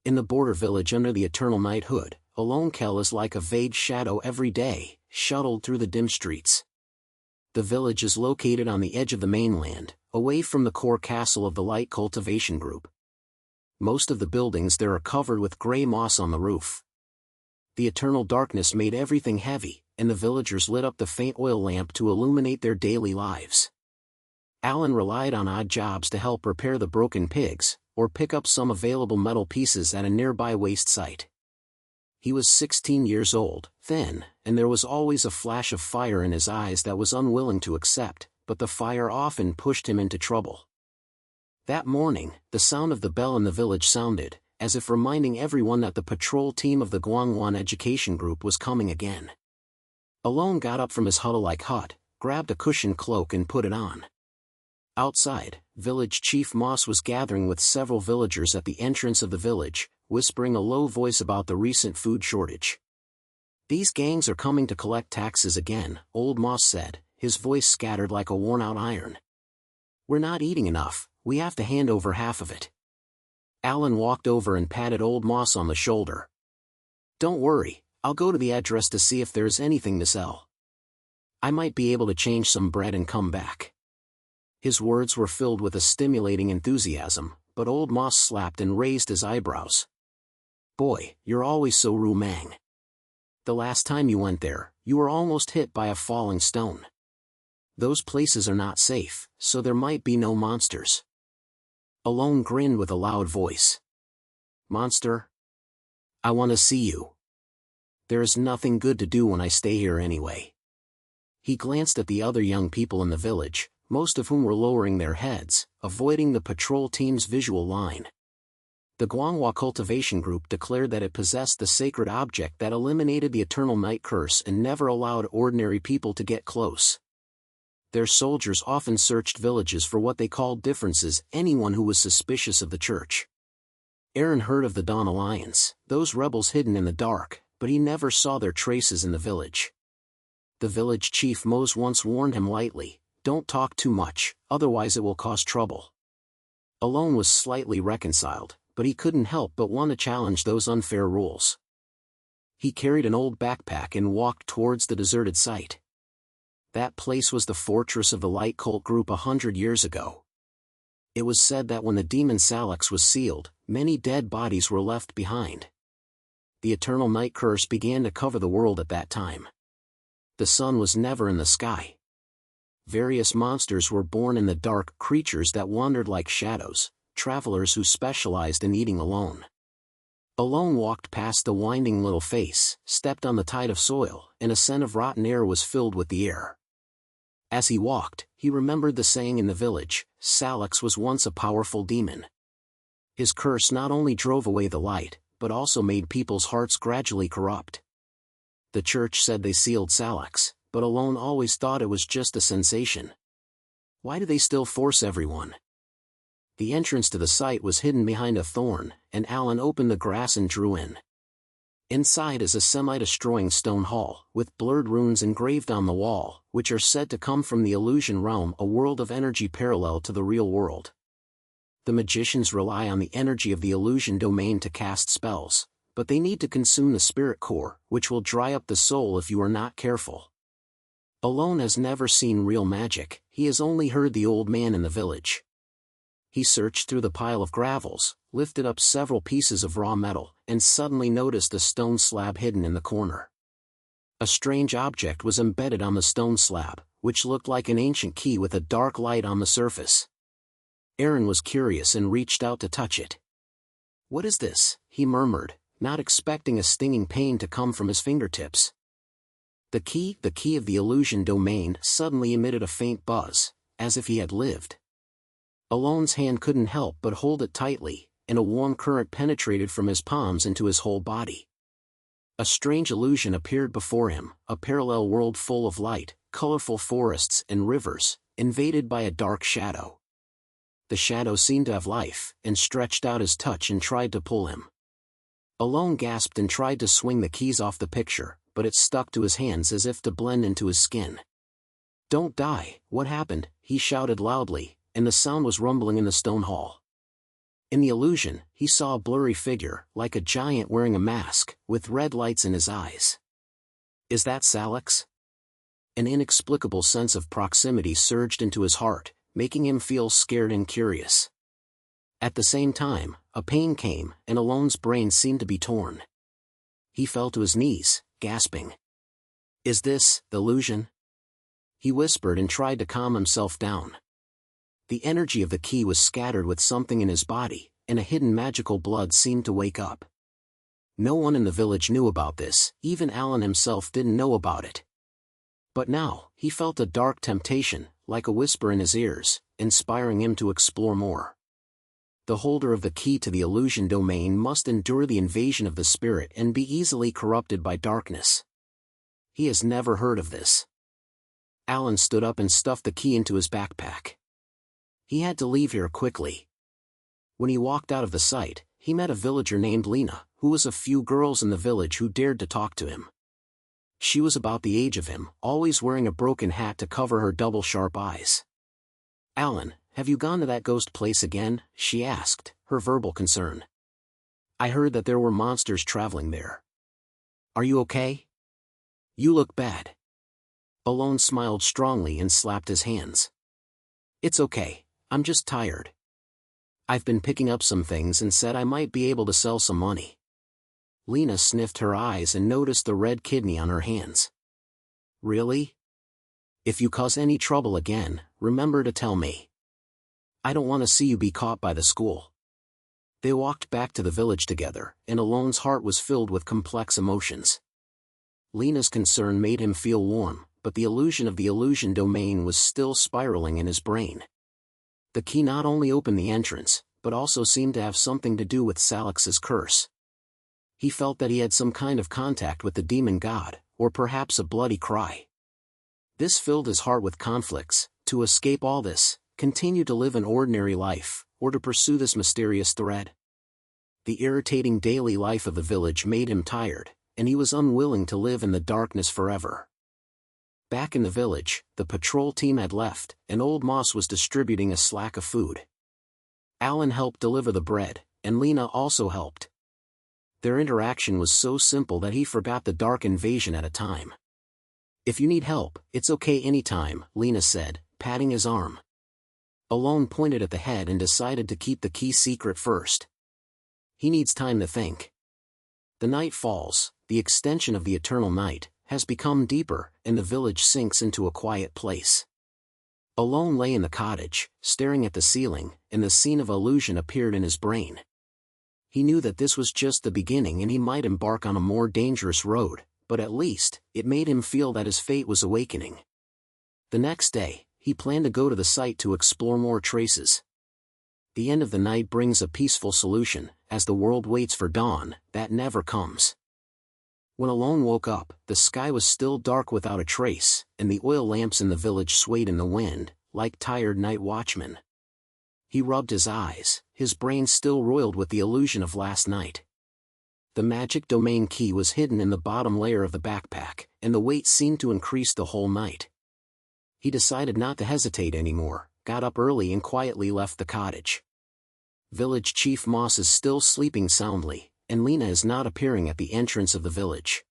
In the border village under the eternal knighthood, Alone Kel is like a vague shadow every day, shuttled through the dim streets. The village is located on the edge of the mainland, away from the core castle of the light cultivation group. Most of the buildings there are covered with gray moss on the roof. The eternal darkness made everything heavy, and the villagers lit up the faint oil lamp to illuminate their daily lives. Alan relied on odd jobs to help repair the broken pigs, or pick up some available metal pieces at a nearby waste site. He was 16 years old, thin, and there was always a flash of fire in his eyes that was unwilling to accept, but the fire often pushed him into trouble. That morning, the sound of the bell in the village sounded, as if reminding everyone that the patrol team of the Guangwan Education Group was coming again. Alone got up from his huddle-like hut, grabbed a cushioned cloak and put it on. Outside, Village Chief Moss was gathering with several villagers at the entrance of the village, whispering a low voice about the recent food shortage. "These gangs are coming to collect taxes again," Old Moss said, his voice scattered like a worn-out iron. "We're not eating enough, we have to hand over half of it." Alan walked over and patted Old Moss on the shoulder. "Don't worry, I'll go to the address to see if there's anything to sell. I might be able to change some bread and come back." His words were filled with a stimulating enthusiasm, but Old Moss slapped and raised his eyebrows. "Boy, you're always so roomang. The last time you went there, you were almost hit by a falling stone. Those places are not safe, so there might be no monsters." Alone grinned with a loud voice. "Monster? I want to see you. There is nothing good to do when I stay here anyway." He glanced at the other young people in the village, most of whom were lowering their heads, avoiding the patrol team's visual line. The Guanghua Cultivation Group declared that it possessed the sacred object that eliminated the eternal night curse and never allowed ordinary people to get close. Their soldiers often searched villages for what they called differences, anyone who was suspicious of the church. Aaron heard of the Dawn Alliance, those rebels hidden in the dark, but he never saw their traces in the village. The village chief Mose once warned him lightly, "Don't talk too much, otherwise it will cause trouble." Alone was slightly reconciled, but he couldn't help but want to challenge those unfair rules. He carried an old backpack and walked towards the deserted site. That place was the fortress of the light cult group 100 years ago. It was said that when the demon Salix was sealed, many dead bodies were left behind. The eternal night curse began to cover the world at that time. The sun was never in the sky. Various monsters were born in the dark, creatures that wandered like shadows, travelers who specialized in eating alone. Alone walked past the winding little face, stepped on the tide of soil, and a scent of rotten air was filled with the air. As he walked, he remembered the saying in the village, Salix was once a powerful demon. His curse not only drove away the light, but also made people's hearts gradually corrupt. The church said they sealed Salix, but Alone always thought it was just a sensation. Why do they still force everyone? The entrance to the site was hidden behind a thorn, and Alan opened the grass and drew in. Inside is a semi-destroying stone hall, with blurred runes engraved on the wall, which are said to come from the illusion realm, a world of energy parallel to the real world. The magicians rely on the energy of the illusion domain to cast spells, but they need to consume the spirit core, which will dry up the soul if you are not careful. Alone has never seen real magic, he has only heard the old man in the village. He searched through the pile of gravels, lifted up several pieces of raw metal, and suddenly noticed a stone slab hidden in the corner. A strange object was embedded on the stone slab, which looked like an ancient key with a dark light on the surface. Aaron was curious and reached out to touch it. "What is this?" he murmured, not expecting a stinging pain to come from his fingertips. The key of the illusion domain, suddenly emitted a faint buzz, as if he had lived. Alone's hand couldn't help but hold it tightly, and a warm current penetrated from his palms into his whole body. A strange illusion appeared before him, a parallel world full of light, colorful forests and rivers, invaded by a dark shadow. The shadow seemed to have life, and stretched out his touch and tried to pull him. Alone gasped and tried to swing the keys off the picture, but it stuck to his hands as if to blend into his skin. "Don't die, what happened?" he shouted loudly, and the sound was rumbling in the stone hall. In the illusion, he saw a blurry figure, like a giant wearing a mask, with red lights in his eyes. Is that Salix? An inexplicable sense of proximity surged into his heart, making him feel scared and curious. At the same time, a pain came, and Alone's brain seemed to be torn. He fell to his knees, gasping. Is this the illusion? He whispered and tried to calm himself down. The energy of the key was scattered with something in his body, and a hidden magical blood seemed to wake up. No one in the village knew about this, even Alan himself didn't know about it. But now, he felt a dark temptation, like a whisper in his ears, inspiring him to explore more. The holder of the key to the illusion domain must endure the invasion of the spirit and be easily corrupted by darkness. He has never heard of this. Alan stood up and stuffed the key into his backpack. He had to leave here quickly. When he walked out of the site, he met a villager named Lena, who was a few girls in the village who dared to talk to him. She was about the age of him, always wearing a broken hat to cover her double-sharp eyes. Alan, have you gone to that ghost place again? She asked, her verbal concern. I heard that there were monsters traveling there. Are you okay? You look bad. Alone smiled strongly and slapped his hands. It's okay, I'm just tired. I've been picking up some things and said I might be able to sell some money. Lena sniffed her eyes and noticed the red kidney on her hands. Really? If you cause any trouble again, remember to tell me. I don't want to see you be caught by the school. They walked back to the village together, and Alone's heart was filled with complex emotions. Lena's concern made him feel warm, but the illusion of the illusion domain was still spiraling in his brain. The key not only opened the entrance, but also seemed to have something to do with Salix's curse. He felt that he had some kind of contact with the demon god, or perhaps a bloody cry. This filled his heart with conflicts: to escape all this, continue to live an ordinary life, or to pursue this mysterious thread. The irritating daily life of the village made him tired, and he was unwilling to live in the darkness forever. Back in the village, the patrol team had left, and old Moss was distributing a slack of food. Alan helped deliver the bread, and Lena also helped. Their interaction was so simple that he forgot the dark invasion at a time. If you need help, it's okay anytime, Lena said, patting his arm. Alone pointed at the head and decided to keep the key secret first. He needs time to think. The night falls, the extension of the eternal night has become deeper, and the village sinks into a quiet place. Alone lay in the cottage, staring at the ceiling, and the scene of illusion appeared in his brain. He knew that this was just the beginning and he might embark on a more dangerous road, but at least, it made him feel that his fate was awakening. The next day, he planned to go to the site to explore more traces. The end of the night brings a peaceful solution, as the world waits for dawn, that never comes. When Alone woke up, the sky was still dark without a trace, and the oil lamps in the village swayed in the wind, like tired night watchmen. He rubbed his eyes, his brain still roiled with the illusion of last night. The magic domain key was hidden in the bottom layer of the backpack, and the weight seemed to increase the whole night. He decided not to hesitate anymore, got up early and quietly left the cottage. Village Chief Moss is still sleeping soundly, and Lena is not appearing at the entrance of the village.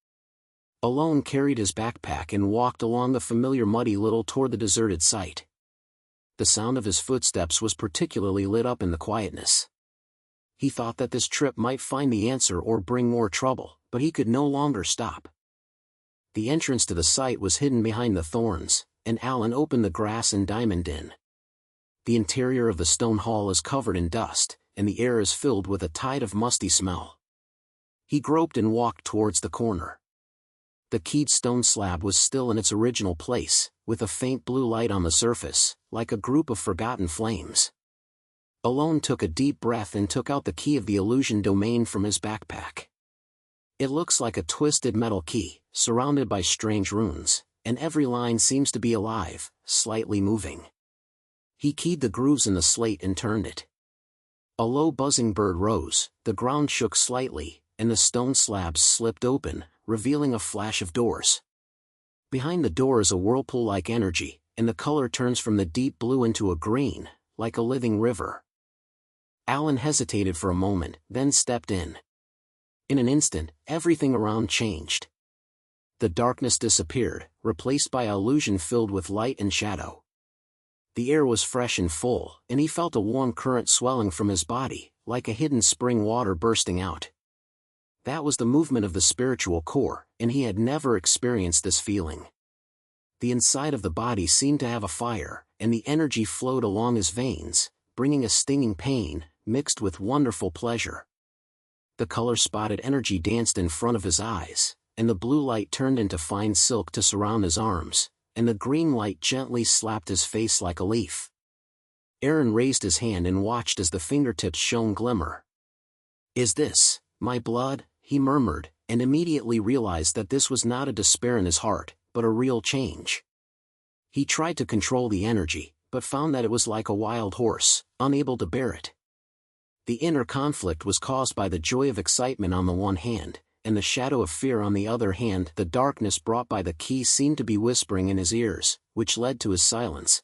Alone carried his backpack and walked along the familiar muddy little toward the deserted site. The sound of his footsteps was particularly lit up in the quietness. He thought that this trip might find the answer or bring more trouble, but he could no longer stop. The entrance to the site was hidden behind the thorns, and Alan opened the grass and diamond in. The interior of the stone hall is covered in dust, and the air is filled with a tide of musty smell. He groped and walked towards the corner. The keyed stone slab was still in its original place, with a faint blue light on the surface, like a group of forgotten flames. Alone took a deep breath and took out the key of the illusion domain from his backpack. It looks like a twisted metal key, surrounded by strange runes, and every line seems to be alive, slightly moving. He keyed the grooves in the slate and turned it. A low buzzing bird rose, the ground shook slightly, and the stone slabs slipped open, revealing a flash of doors. Behind the door is a whirlpool-like energy, and the color turns from the deep blue into a green, like a living river. Alan hesitated for a moment, then stepped in. In an instant, everything around changed. The darkness disappeared, replaced by an illusion filled with light and shadow. The air was fresh and full, and he felt a warm current swelling from his body, like a hidden spring water bursting out. That was the movement of the spiritual core, and he had never experienced this feeling. The inside of the body seemed to have a fire, and the energy flowed along his veins, bringing a stinging pain, mixed with wonderful pleasure. The color-spotted energy danced in front of his eyes, and the blue light turned into fine silk to surround his arms, and the green light gently slapped his face like a leaf. Aaron raised his hand and watched as the fingertips shone glimmer. "Is this my blood?" he murmured, and immediately realized that this was not a despair in his heart, but a real change. He tried to control the energy, but found that it was like a wild horse, unable to bear it. The inner conflict was caused by the joy of excitement on the one hand, and the shadow of fear on the other hand. The darkness brought by the key seemed to be whispering in his ears, which led to his silence.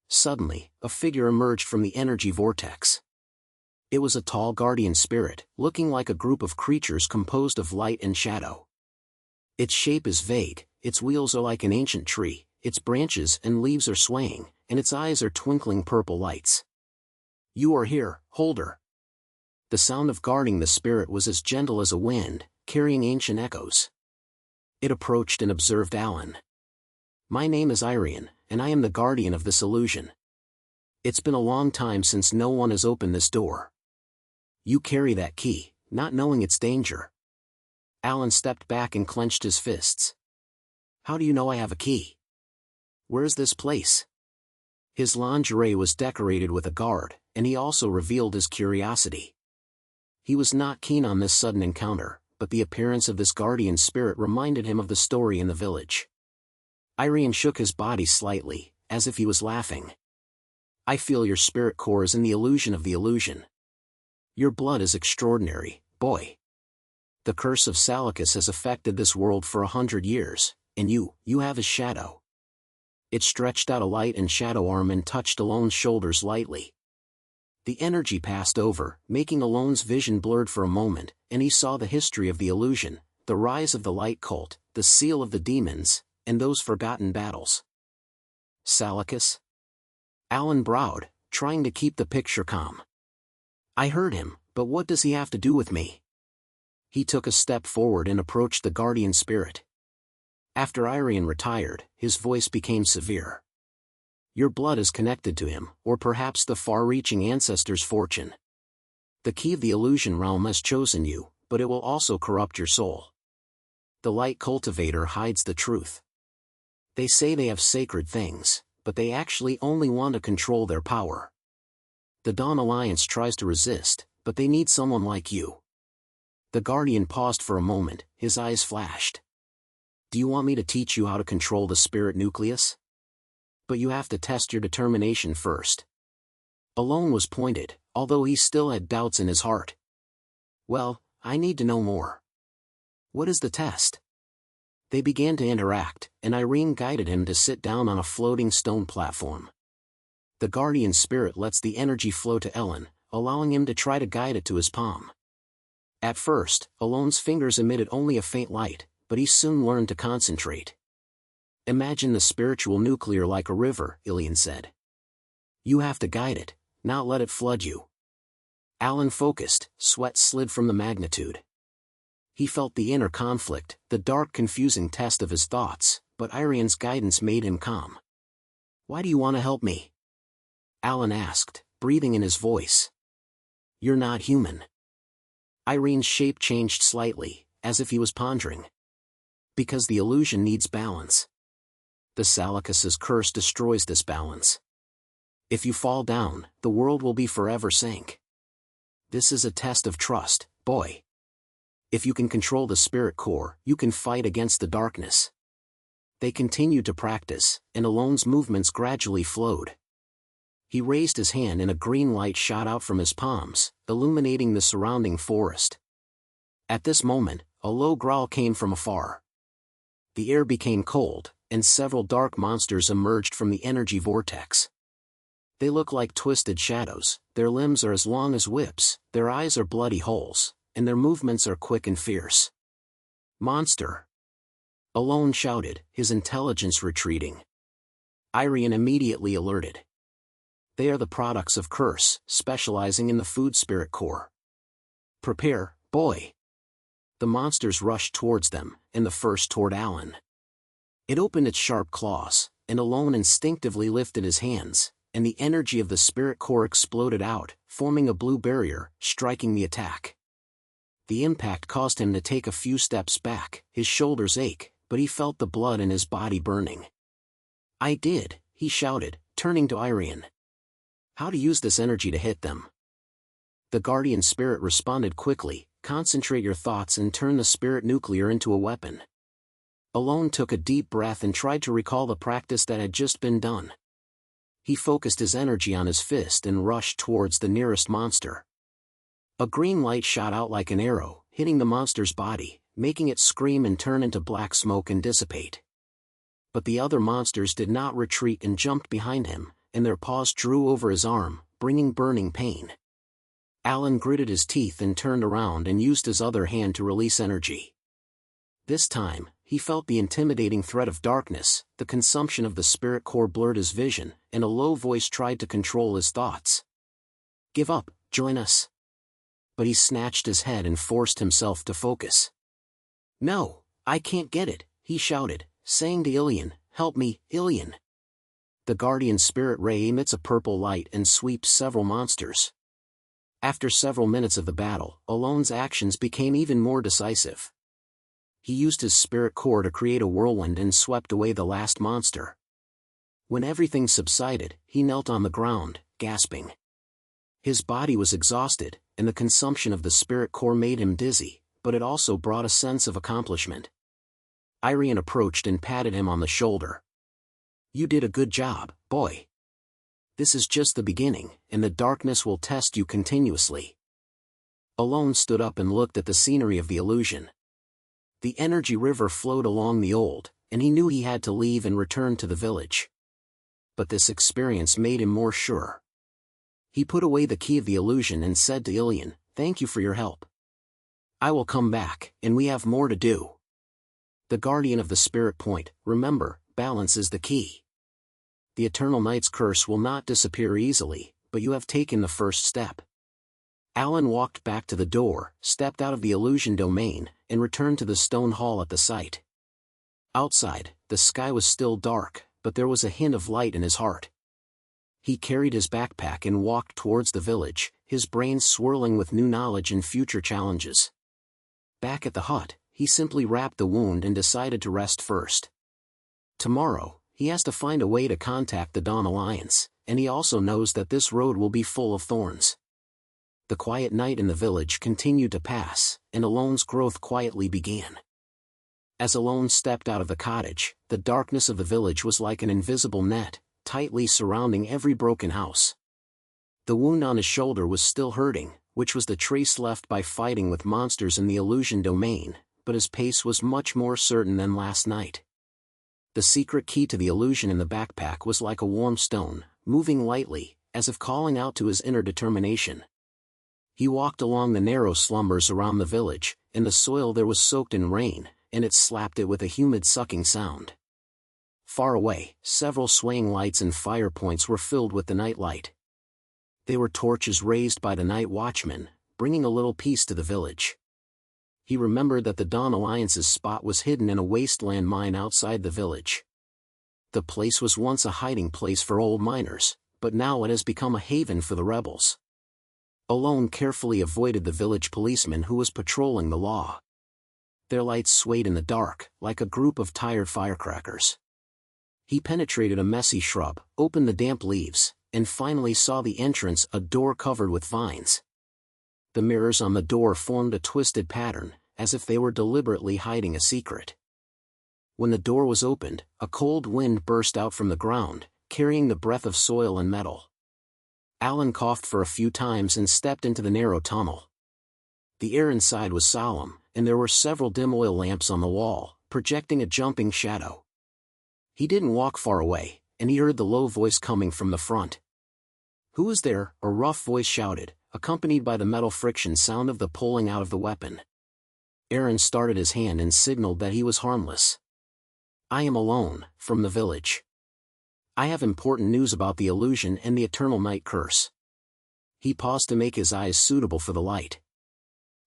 Suddenly, a figure emerged from the energy vortex. It was a tall guardian spirit, looking like a group of creatures composed of light and shadow. Its shape is vague, its wheels are like an ancient tree, its branches and leaves are swaying, and its eyes are twinkling purple lights. "You are here, Holder." The sound of guarding the spirit was as gentle as a wind, carrying ancient echoes. It approached and observed Alan. "My name is Irian, and I am the guardian of this illusion. It's been a long time since no one has opened this door. You carry that key, not knowing its danger." Alan stepped back and clenched his fists. "How do you know I have a key? Where's this place?" His lingerie was decorated with a guard, and he also revealed his curiosity. He was not keen on this sudden encounter, but the appearance of this guardian spirit reminded him of the story in the village. Irian shook his body slightly, as if he was laughing. "I feel your spirit core is in the illusion of the illusion. Your blood is extraordinary, boy. The curse of Salakis has affected this world for 100 years, and you have his shadow." It stretched out a light and shadow arm and touched Alone's shoulders lightly. The energy passed over, making Alone's vision blurred for a moment, and he saw the history of the illusion, the rise of the light cult, the seal of the demons, and those forgotten battles. "Salakis?" Alan browed, trying to keep the picture calm. "I heard him, but what does he have to do with me?" He took a step forward and approached the guardian spirit. After Irian retired, his voice became severe. "Your blood is connected to him, or perhaps the far-reaching ancestor's fortune. The key of the illusion realm has chosen you, but it will also corrupt your soul. The light cultivator hides the truth. They say they have sacred things, but they actually only want to control their power. The Dawn Alliance tries to resist, but they need someone like you." The guardian paused for a moment, his eyes flashed. "Do you want me to teach you how to control the spirit nucleus? But you have to test your determination first." Alone was pointed, although he still had doubts in his heart. "Well, I need to know more. What is the test?" They began to interact, and Irene guided him to sit down on a floating stone platform. The guardian spirit lets the energy flow to Ellen, allowing him to try to guide it to his palm. At first, Alone's fingers emitted only a faint light, but he soon learned to concentrate. "Imagine the spiritual nuclear like a river," Ilian said. "You have to guide it, not let it flood you." Alan focused, sweat slid from the magnitude. He felt the inner conflict, the dark confusing test of his thoughts, but Irian's guidance made him calm. "Why do you want to help me?" Alan asked, breathing in his voice. "You're not human." Irene's shape changed slightly, as if he was pondering. "Because the illusion needs balance. The Salakis' curse destroys this balance. If you fall down, the world will be forever sank. This is a test of trust, boy. If you can control the spirit core, you can fight against the darkness." They continued to practice, and Alone's movements gradually flowed. He raised his hand and a green light shot out from his palms, illuminating the surrounding forest. At this moment, a low growl came from afar. The air became cold, and several dark monsters emerged from the energy vortex. They look like twisted shadows, their limbs are as long as whips, their eyes are bloody holes, and their movements are quick and fierce. Monster! Alone shouted, his intelligence retreating. Irian immediately alerted. They are the products of Curse, specializing in the food spirit core. Prepare, boy! The monsters rushed towards them, and the first toward Alan. It opened its sharp claws, and Alone instinctively lifted his hands, and the energy of the spirit core exploded out, forming a blue barrier, striking the attack. The impact caused him to take a few steps back, his shoulders ache, but he felt the blood in his body burning. I did, he shouted, turning to Irian. How to use this energy to hit them? The guardian spirit responded quickly, concentrate your thoughts and turn the spirit nuclear into a weapon. Alone took a deep breath and tried to recall the practice that had just been done. He focused his energy on his fist and rushed towards the nearest monster. A green light shot out like an arrow, hitting the monster's body, making it scream and turn into black smoke and dissipate. But the other monsters did not retreat and jumped behind him, and their paws drew over his arm, bringing burning pain. Alan gritted his teeth and turned around and used his other hand to release energy. This time, he felt the intimidating threat of darkness, the consumption of the spirit core blurred his vision, and a low voice tried to control his thoughts. Give up, join us. But he snatched his head and forced himself to focus. No, I can't get it, he shouted, saying to Ilian, help me, Ilian. The guardian spirit ray emits a purple light and sweeps several monsters. After several minutes of the battle, Alone's actions became even more decisive. He used his spirit core to create a whirlwind and swept away the last monster. When everything subsided, he knelt on the ground, gasping. His body was exhausted, and the consumption of the spirit core made him dizzy, but it also brought a sense of accomplishment. Irian approached and patted him on the shoulder. You did a good job, boy. This is just the beginning, and the darkness will test you continuously. Alone stood up and looked at the scenery of the illusion. The energy river flowed along the old, and he knew he had to leave and return to the village. But this experience made him more sure. He put away the key of the illusion and said to Ilian, thank you for your help. I will come back, and we have more to do. The guardian of the spirit point, remember, balance is the key. The Eternal Knight's curse will not disappear easily, but you have taken the first step. Alan walked back to the door, stepped out of the illusion domain, and returned to the stone hall at the site. Outside, the sky was still dark, but there was a hint of light in his heart. He carried his backpack and walked towards the village, his brain swirling with new knowledge and future challenges. Back at the hut, he simply wrapped the wound and decided to rest first. Tomorrow, he has to find a way to contact the Dawn Alliance, and he also knows that this road will be full of thorns. The quiet night in the village continued to pass, and Alone's growth quietly began. As Alone stepped out of the cottage, the darkness of the village was like an invisible net, tightly surrounding every broken house. The wound on his shoulder was still hurting, which was the trace left by fighting with monsters in the illusion domain, but his pace was much more certain than last night. The secret key to the illusion in the backpack was like a warm stone, moving lightly, as if calling out to his inner determination. He walked along the narrow slumbers around the village, and the soil there was soaked in rain, and it slapped it with a humid sucking sound. Far away, several swaying lights and fire points were filled with the night light. They were torches raised by the night watchmen, bringing a little peace to the village. He remembered that the Dawn Alliance's spot was hidden in a wasteland mine outside the village. The place was once a hiding place for old miners, but now it has become a haven for the rebels. Alone carefully avoided the village policeman who was patrolling the law. Their lights swayed in the dark, like a group of tired firecrackers. He penetrated a messy shrub, opened the damp leaves, and finally saw the entrance, a door covered with vines. The mirrors on the door formed a twisted pattern, as if they were deliberately hiding a secret. When the door was opened, a cold wind burst out from the ground, carrying the breath of soil and metal. Alan coughed for a few times and stepped into the narrow tunnel. The air inside was solemn, and there were several dim oil lamps on the wall, projecting a jumping shadow. He didn't walk far away, and he heard the low voice coming from the front. "Who is there?" a rough voice shouted, accompanied by the metal friction sound of the pulling out of the weapon. Aaron started his hand and signaled that he was harmless. "I am alone, from the village. I have important news about the illusion and the eternal night curse." He paused to make his eyes suitable for the light.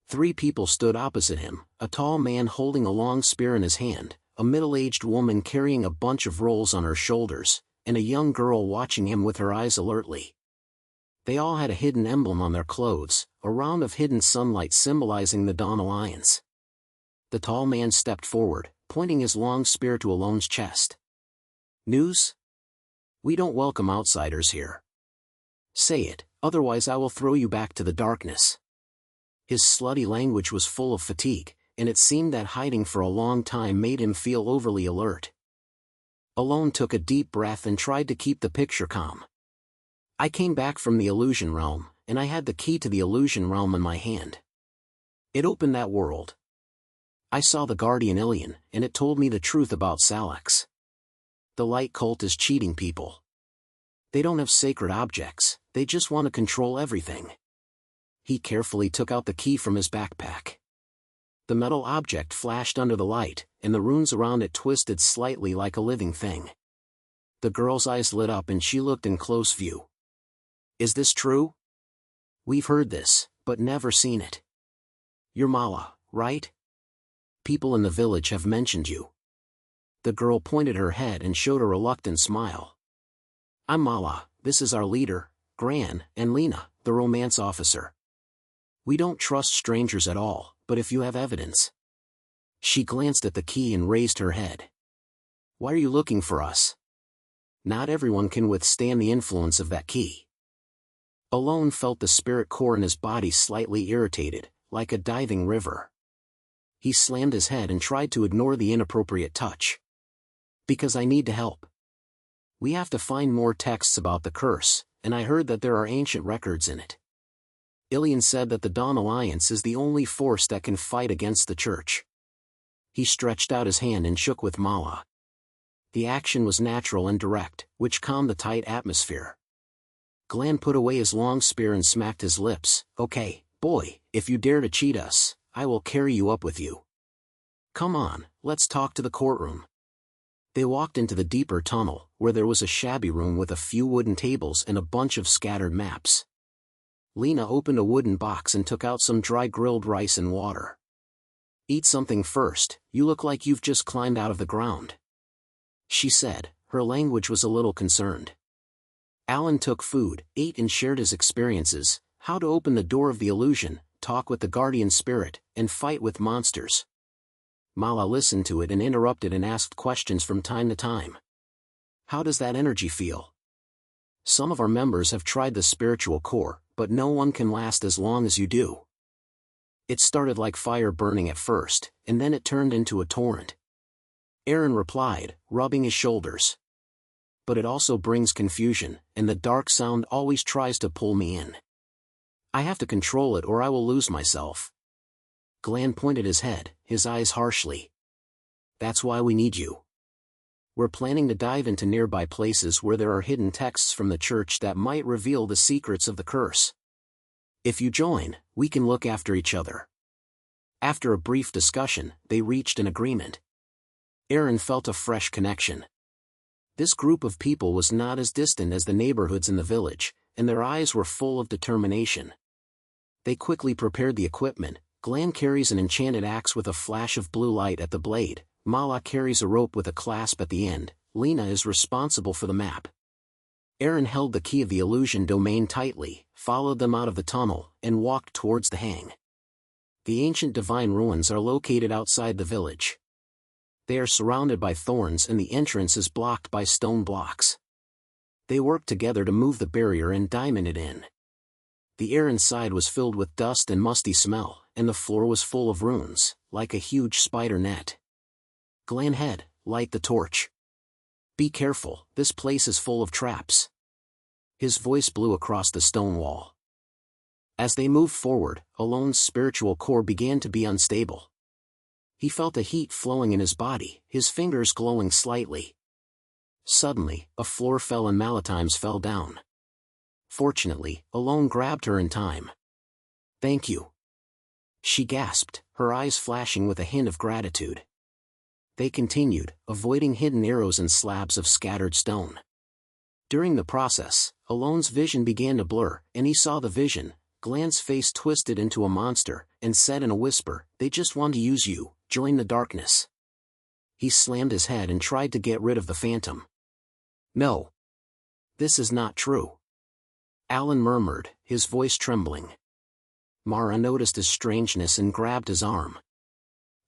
3 people stood opposite him, a tall man holding a long spear in his hand, a middle-aged woman carrying a bunch of rolls on her shoulders, and a young girl watching him with her eyes alertly. They all had a hidden emblem on their clothes, a round of hidden sunlight symbolizing the Dawn Alliance. The tall man stepped forward, pointing his long spear to Alone's chest. "News? We don't welcome outsiders here. Say it, otherwise I will throw you back to the darkness." His slutty language was full of fatigue, and it seemed that hiding for a long time made him feel overly alert. Alone took a deep breath and tried to keep the picture calm. "I came back from the illusion realm, and I had the key to the illusion realm in my hand. It opened that world. I saw the guardian Ilion, and it told me the truth about Salix. The light cult is cheating people. They don't have sacred objects, they just want to control everything." He carefully took out the key from his backpack. The metal object flashed under the light, and the runes around it twisted slightly like a living thing. The girl's eyes lit up and she looked in close view. "Is this true? We've heard this, but never seen it. You're Mala, right? People in the village have mentioned you." The girl pointed her head and showed a reluctant smile. "I'm Mala, this is our leader, Gran, and Lena, the romance officer. We don't trust strangers at all, but if you have evidence." She glanced at the key and raised her head. "Why are you looking for us? Not everyone can withstand the influence of that key." Alone felt the spirit core in his body slightly irritated, like a diving river. He slammed his head and tried to ignore the inappropriate touch. "Because I need to help. We have to find more texts about the curse, and I heard that there are ancient records in it. Ilion said that the Dawn Alliance is the only force that can fight against the Church." He stretched out his hand and shook with Mala. The action was natural and direct, which calmed the tight atmosphere. Glenn put away his long spear and smacked his lips. "Okay, boy, if you dare to cheat us, I will carry you up with you. Come on, let's talk to the courtroom." They walked into the deeper tunnel, where there was a shabby room with a few wooden tables and a bunch of scattered maps. Lena opened a wooden box and took out some dry grilled rice and water. "Eat something first, you look like you've just climbed out of the ground," she said. Her language was a little concerned. Alan took food, ate and shared his experiences, how to open the door of the illusion, talk with the guardian spirit, and fight with monsters. Mala listened to it and interrupted and asked questions from time to time. "How does that energy feel? Some of our members have tried the spiritual core, but no one can last as long as you do. It started like fire burning at first, and then it turned into a torrent." Aaron replied, rubbing his shoulders. "But it also brings confusion, and the dark sound always tries to pull me in. I have to control it or I will lose myself." Glenn pointed his head, his eyes harshly. "That's why we need you. We're planning to dive into nearby places where there are hidden texts from the Church that might reveal the secrets of the curse. If you join, we can look after each other." After a brief discussion, they reached an agreement. Aaron felt a fresh connection. This group of people was not as distant as the neighborhoods in the village, and their eyes were full of determination. They quickly prepared the equipment. Glenn carries an enchanted axe with a flash of blue light at the blade, Mala carries a rope with a clasp at the end, Lena is responsible for the map. Aaron held the key of the illusion domain tightly, followed them out of the tunnel, and walked towards the hang. The ancient divine ruins are located outside the village. They are surrounded by thorns and the entrance is blocked by stone blocks. They worked together to move the barrier and diamond it in. The air inside was filled with dust and musty smell, and the floor was full of runes, like a huge spider net. "Glenn head, light the torch. Be careful, this place is full of traps." His voice blew across the stone wall. As they moved forward, Alone's spiritual core began to be unstable. He felt a heat flowing in his body, his fingers glowing slightly. Suddenly, a floor fell and Malatimes fell down. Fortunately, Alone grabbed her in time. "Thank you," she gasped, her eyes flashing with a hint of gratitude. They continued, avoiding hidden arrows and slabs of scattered stone. During the process, Alone's vision began to blur, and he saw the vision. Glan's face twisted into a monster, and said in a whisper, "They just want to use you, join the darkness." He slammed his head and tried to get rid of the phantom. "No. This is not true," Alan murmured, his voice trembling. Mara noticed his strangeness and grabbed his arm.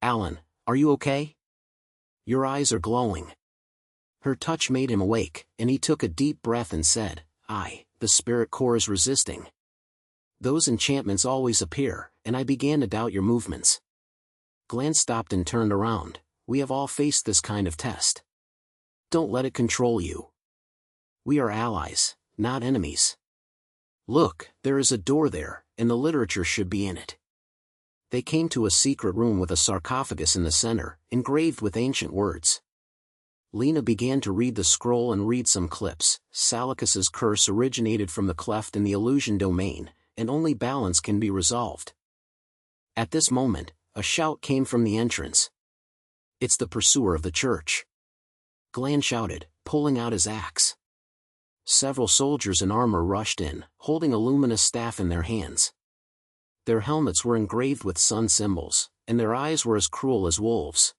"Alan, are you okay? Your eyes are glowing." Her touch made him awake, and he took a deep breath and said, The spirit core is resisting. Those enchantments always appear, and I began to doubt your movements." Glan stopped and turned around. "We have all faced this kind of test. Don't let it control you. We are allies, not enemies. Look, there is a door there, and the literature should be in it." They came to a secret room with a sarcophagus in the center, engraved with ancient words. Lena began to read the scroll and read some clips. Salakis's curse originated from the cleft in the illusion domain, and only balance can be resolved. At this moment, a shout came from the entrance. "It's the pursuer of the church," Glan shouted, pulling out his axe. Several soldiers in armor rushed in, holding a luminous staff in their hands. Their helmets were engraved with sun symbols, and their eyes were as cruel as wolves.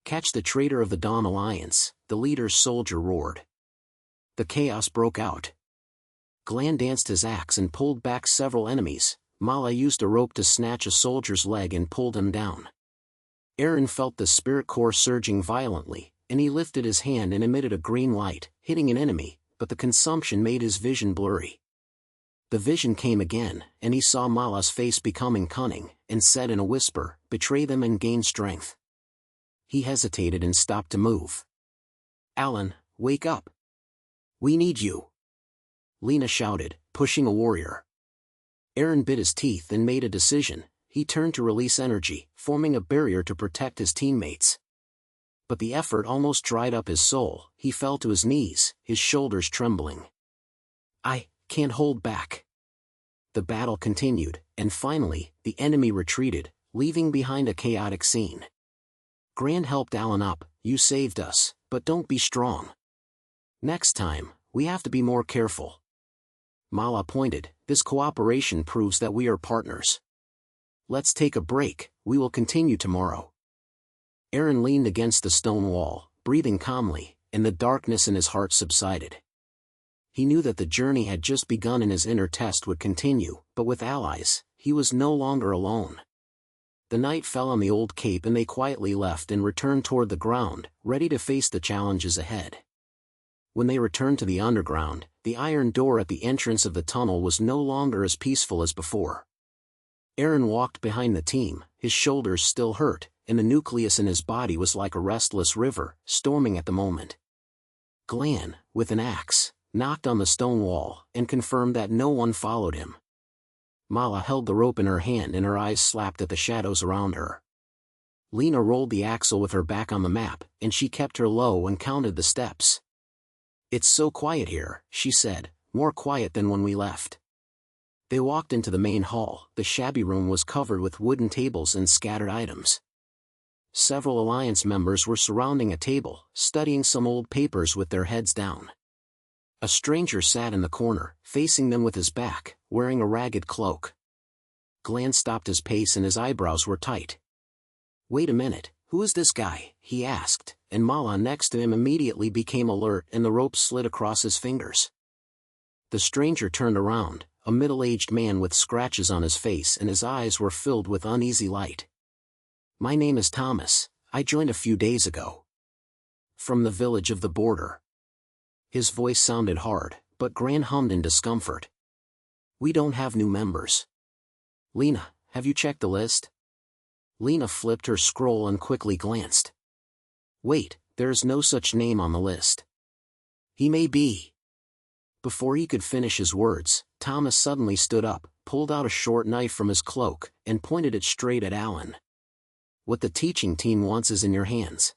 "Catch the traitor of the Dawn Alliance," the leader's soldier roared. The chaos broke out. Glan danced his axe and pulled back several enemies. Mala used a rope to snatch a soldier's leg and pulled him down. Aaron felt the spirit core surging violently, and he lifted his hand and emitted a green light, hitting an enemy, but the consumption made his vision blurry. The vision came again, and he saw Mala's face becoming cunning, and said in a whisper, "Betray them and gain strength." He hesitated and stopped to move. "Alan, wake up. We need you," Lena shouted, pushing a warrior. Aaron bit his teeth and made a decision. He turned to release energy, forming a barrier to protect his teammates. But the effort almost dried up his soul. He fell to his knees, his shoulders trembling. "I can't hold back." The battle continued, and finally, the enemy retreated, leaving behind a chaotic scene. Gran helped Alan up. "You saved us, but don't be strong. Next time, we have to be more careful." Mala pointed, "This cooperation proves that we are partners. Let's take a break, we will continue tomorrow." Aaron leaned against the stone wall, breathing calmly, and the darkness in his heart subsided. He knew that the journey had just begun and his inner test would continue, but with allies, he was no longer alone. The night fell on the old cape and they quietly left and returned toward the ground, ready to face the challenges ahead. When they returned to the underground, the iron door at the entrance of the tunnel was no longer as peaceful as before. Aaron walked behind the team, his shoulders still hurt, and the nucleus in his body was like a restless river, storming at the moment. Glan, with an axe, knocked on the stone wall, and confirmed that no one followed him. Mala held the rope in her hand and her eyes slapped at the shadows around her. Lena rolled the axle with her back on the map, and she kept her low and counted the steps. "It's so quiet here," she said, "more quiet than when we left." They walked into the main hall. The shabby room was covered with wooden tables and scattered items. Several Alliance members were surrounding a table, studying some old papers with their heads down. A stranger sat in the corner, facing them with his back, wearing a ragged cloak. Glan stopped his pace and his eyebrows were tight. "Wait a minute, who is this guy?" he asked, and Mala next to him immediately became alert and the rope slid across his fingers. The stranger turned around, a middle-aged man with scratches on his face and his eyes were filled with uneasy light. "My name is Thomas, I joined a few days ago. From the village of the border." His voice sounded hard, but Gran hummed in discomfort. "We don't have new members." "Lena, have you checked the list?" Lena flipped her scroll and quickly glanced. "Wait, there is no such name on the list." "He may be." Before he could finish his words, Thomas suddenly stood up, pulled out a short knife from his cloak, and pointed it straight at Alan. "What the teaching team wants is in your hands.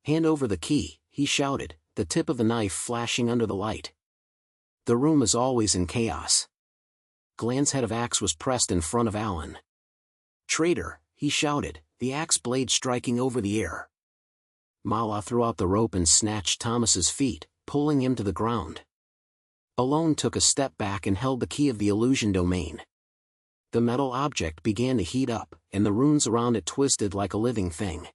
Hand over the key," he shouted, the tip of the knife flashing under the light. The room is always in chaos. Glan's head of axe was pressed in front of Alan. "Traitor," he shouted, the axe blade striking over the air. Mala threw out the rope and snatched Thomas's feet, pulling him to the ground. Alone took a step back and held the key of the illusion domain. The metal object began to heat up, and the runes around it twisted like a living thing.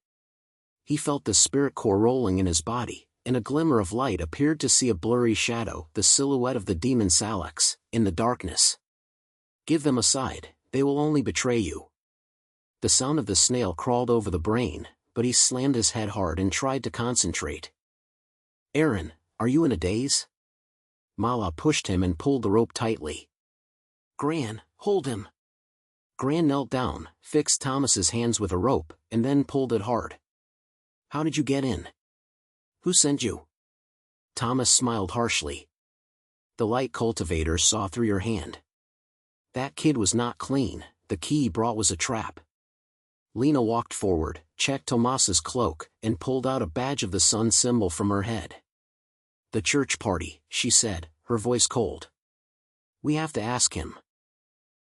He felt the spirit core rolling in his body, and a glimmer of light appeared to see a blurry shadow, the silhouette of the demon Salix, in the darkness. "Give them aside, they will only betray you." The sound of the snail crawled over the brain, but he slammed his head hard and tried to concentrate. "Aaron, are you in a daze?" Mala pushed him and pulled the rope tightly. "Gran, hold him." Gran knelt down, fixed Thomas's hands with a rope, and then pulled it hard. "How did you get in? Who sent you?" Thomas smiled harshly. "The light cultivator saw through your hand. That kid was not clean, the key he brought was a trap." Lena walked forward, checked Tomas's cloak, and pulled out a badge of the sun symbol from her head. "The church party," she said, her voice cold. "We have to ask him."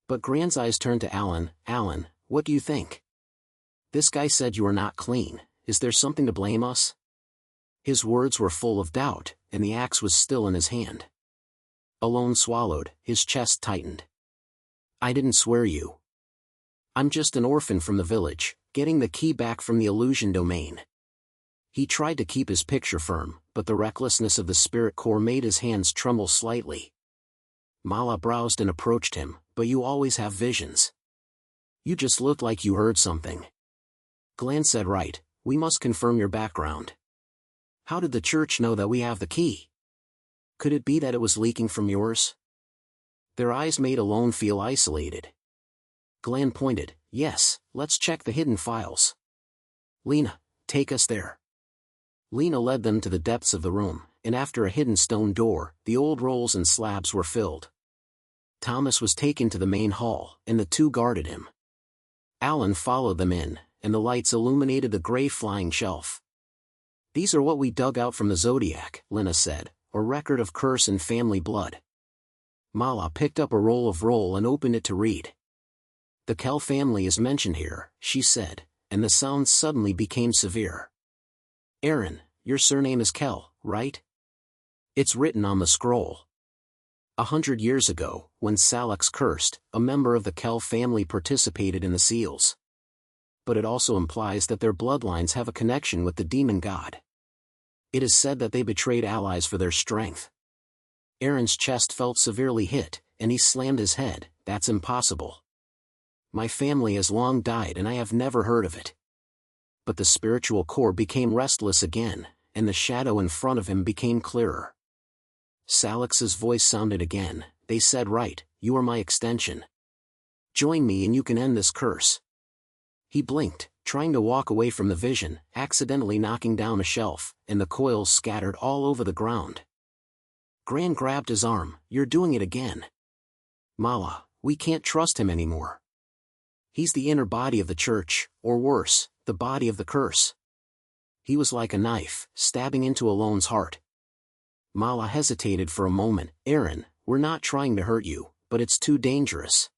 But Gran's eyes turned to Alan. "Alan, what do you think? This guy said you are not clean, is there something to blame us?" His words were full of doubt, and the axe was still in his hand. Alone swallowed, his chest tightened. "I didn't swear you. I'm just an orphan from the village, getting the key back from the illusion domain." He tried to keep his picture firm, but the recklessness of the spirit core made his hands tremble slightly. Mala browsed and approached him. "But you always have visions. You just looked like you heard something." Glan said, "Right, we must confirm your background. How did the church know that we have the key? Could it be that it was leaking from yours?" Their eyes made Alone feel isolated. Glan pointed. "Yes, let's check the hidden files. Lena, take us there." Lena led them to the depths of the room, and after a hidden stone door, the old rolls and slabs were filled. Thomas was taken to the main hall, and the two guarded him. Alan followed them in, and the lights illuminated the gray flying shelf. "These are what we dug out from the Zodiac," Lena said, "a record of curse and family blood." Mala picked up a roll and opened it to read. "The Kell family is mentioned here," she said, and the sound suddenly became severe. "Aaron, your surname is Kell, right? It's written on the scroll. 100 years ago, when Salix cursed, a member of the Kell family participated in the seals. But it also implies that their bloodlines have a connection with the demon god. It is said that they betrayed allies for their strength." Aaron's chest felt severely hit, and he slammed his head. "That's impossible. My family has long died and I have never heard of it." But the spiritual core became restless again, and the shadow in front of him became clearer. Salix's voice sounded again. "They said right, you are my extension. Join me and you can end this curse." He blinked, trying to walk away from the vision, accidentally knocking down a shelf, and the coils scattered all over the ground. Gran grabbed his arm. "You're doing it again. Mala, we can't trust him anymore. He's the inner body of the church, or worse, the body of the curse." He was like a knife, stabbing into Alone's heart. Mala hesitated for a moment. "Aaron, we're not trying to hurt you, but it's too dangerous.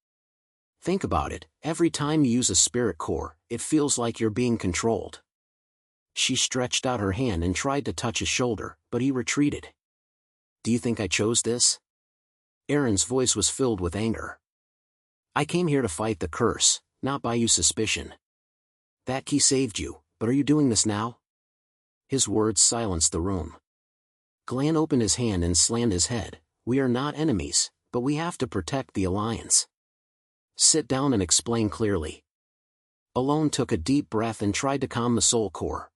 Think about it, every time you use a spirit core, it feels like you're being controlled." She stretched out her hand and tried to touch his shoulder, but he retreated. "Do you think I chose this?" Aaron's voice was filled with anger. "I came here to fight the curse, not buy you suspicion. That key saved you, but are you doing this now?" His words silenced the room. Glan opened his hand and slammed his head. "We are not enemies, but we have to protect the Alliance. Sit down and explain clearly." Alone took a deep breath and tried to calm the soul core.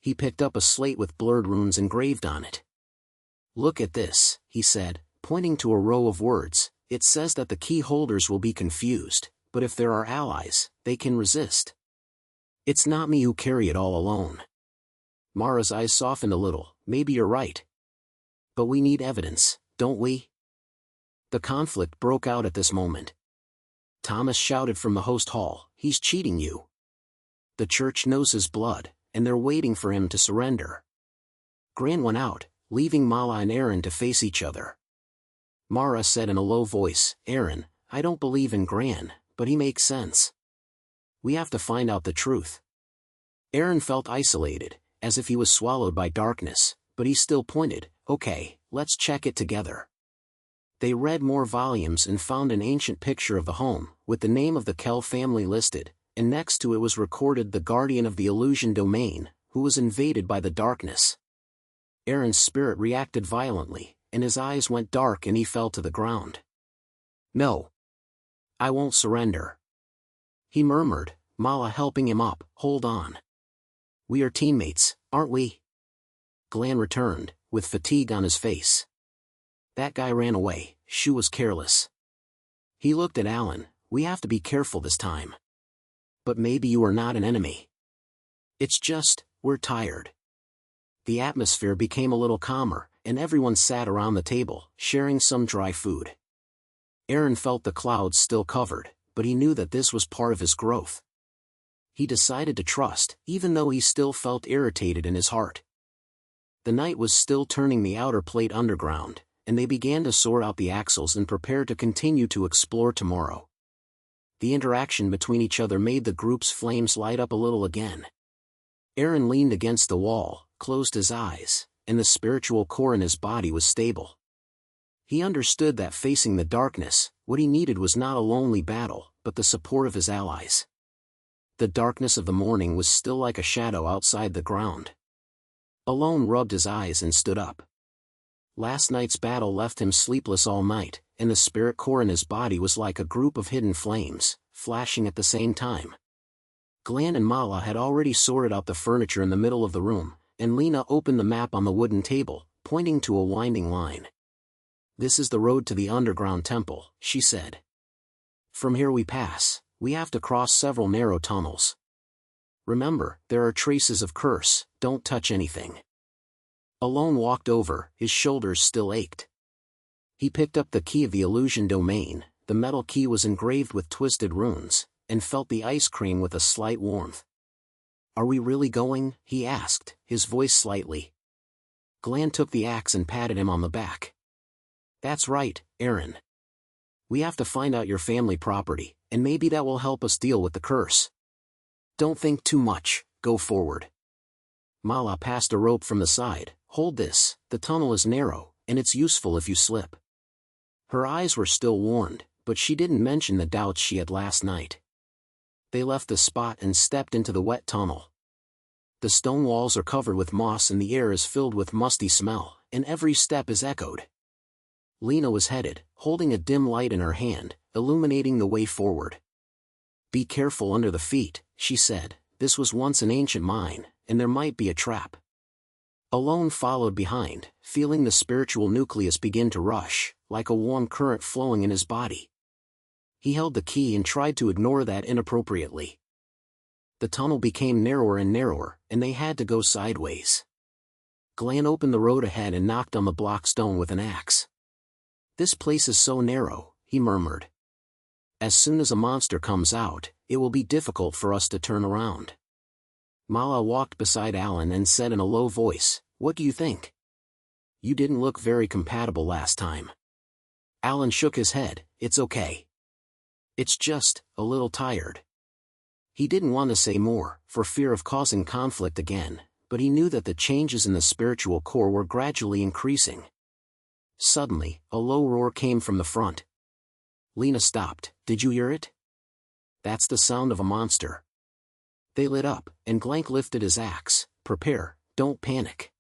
He picked up a slate with blurred runes engraved on it. "Look at this," he said, pointing to a row of words. "It says that the key holders will be confused, but if there are allies, they can resist. It's not me who carry it all alone." Mara's eyes softened a little. "Maybe you're right. But we need evidence, don't we?" The conflict broke out at this moment. Thomas shouted from the host hall, "He's cheating you. The church knows his blood, and they're waiting for him to surrender." Gran went out, leaving Mala and Aaron to face each other. Mara said in a low voice. Aaron, I don't believe in Gran, but he makes sense. We have to find out the truth. Aaron felt isolated, as if he was swallowed by darkness, but he still pointed. Okay, let's check it together. They read more volumes and found an ancient picture of the home, with the name of the Kell family listed, and next to it was recorded the guardian of the illusion domain, who was invaded by the darkness. Aaron's spirit reacted violently, and his eyes went dark and he fell to the ground. No. I won't surrender. He murmured, Mala helping him up. Hold on. We are teammates, aren't we? Glenn returned, with fatigue on his face. That guy ran away. Shu was careless. He looked at Alan. We have to be careful this time. But maybe you are not an enemy. It's just, we're tired. The atmosphere became a little calmer, and everyone sat around the table, sharing some dry food. Aaron felt the clouds still covered, but he knew that this was part of his growth. He decided to trust, even though he still felt irritated in his heart. The night was still turning the outer plate underground, and they began to sort out the axles and prepare to continue to explore tomorrow. The interaction between each other made the group's flames light up a little again. Aaron leaned against the wall, closed his eyes, and the spiritual core in his body was stable. He understood that facing the darkness, what he needed was not a lonely battle, but the support of his allies. The darkness of the morning was still like a shadow outside the ground. Alone rubbed his eyes and stood up. Last night's battle left him sleepless all night, and the spirit core in his body was like a group of hidden flames, flashing at the same time. Glenn and Mala had already sorted out the furniture in the middle of the room, and Lena opened the map on the wooden table, pointing to a winding line. This is the road to the underground temple, she said. From here we pass. We have to cross several narrow tunnels. Remember, there are traces of curse, don't touch anything. Alone walked over, his shoulders still ached. He picked up the key of the illusion domain. The metal key was engraved with twisted runes, and felt the ice cream with a slight warmth. Are we really going? He asked, his voice slightly. Glenn took the axe and patted him on the back. That's right, Aaron. We have to find out your family property, and maybe that will help us deal with the curse. Don't think too much, go forward. Mala passed a rope from the side. Hold this, the tunnel is narrow, and it's useful if you slip. Her eyes were still warned, but she didn't mention the doubts she had last night. They left the spot and stepped into the wet tunnel. The stone walls are covered with moss and the air is filled with musty smell, and every step is echoed. Lena was headed, holding a dim light in her hand, illuminating the way forward. Be careful under the feet, she said. This was once an ancient mine, and there might be a trap. Alone followed behind, feeling the spiritual nucleus begin to rush, like a warm current flowing in his body. He held the key and tried to ignore that inappropriately. The tunnel became narrower and narrower, and they had to go sideways. Glenn opened the road ahead and knocked on the block stone with an axe. This place is so narrow, he murmured. As soon as a monster comes out, it will be difficult for us to turn around. Mala walked beside Alan and said in a low voice, What do you think? You didn't look very compatible last time. Alan shook his head. It's okay. It's just, a little tired. He didn't want to say more, for fear of causing conflict again, but he knew that the changes in the spiritual core were gradually increasing. Suddenly, a low roar came from the front. Lena stopped. Did you hear it? That's the sound of a monster. They lit up, and Glank lifted his axe. Prepare, don't panic.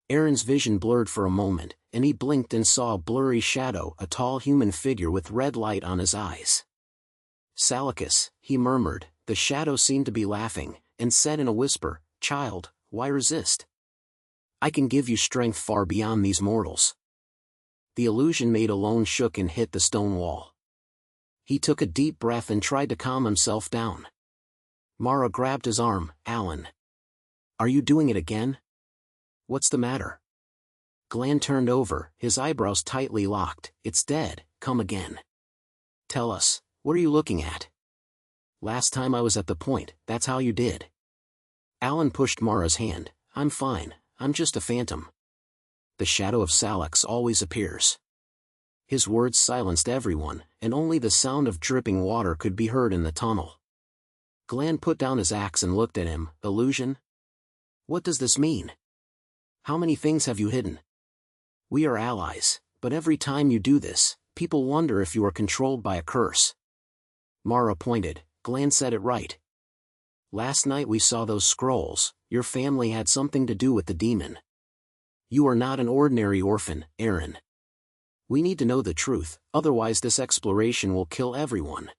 Aaron's vision blurred for a moment, and he blinked and saw a blurry shadow, a tall human figure with red light on his eyes. Salakis, he murmured. The shadow seemed to be laughing, and said in a whisper, Child, why resist? I can give you strength far beyond these mortals. The illusion made alone shook and hit the stone wall. He took a deep breath and tried to calm himself down. Mara grabbed his arm. Alan. Are you doing it again? What's the matter? Glenn turned over, his eyebrows tightly locked. It's dead, come again. Tell us, what are you looking at? Last time I was at the point, that's how you did. Alan pushed Mara's hand. I'm fine, I'm just a phantom. The shadow of Salax always appears. His words silenced everyone, and only the sound of dripping water could be heard in the tunnel. Glenn put down his axe and looked at him. Illusion? What does this mean? How many things have you hidden? We are allies, but every time you do this, people wonder if you are controlled by a curse. Mara pointed. Glenn said it right. Last night we saw those scrolls. Your family had something to do with the demon. You are not an ordinary orphan, Aaron. We need to know the truth, otherwise this exploration will kill everyone.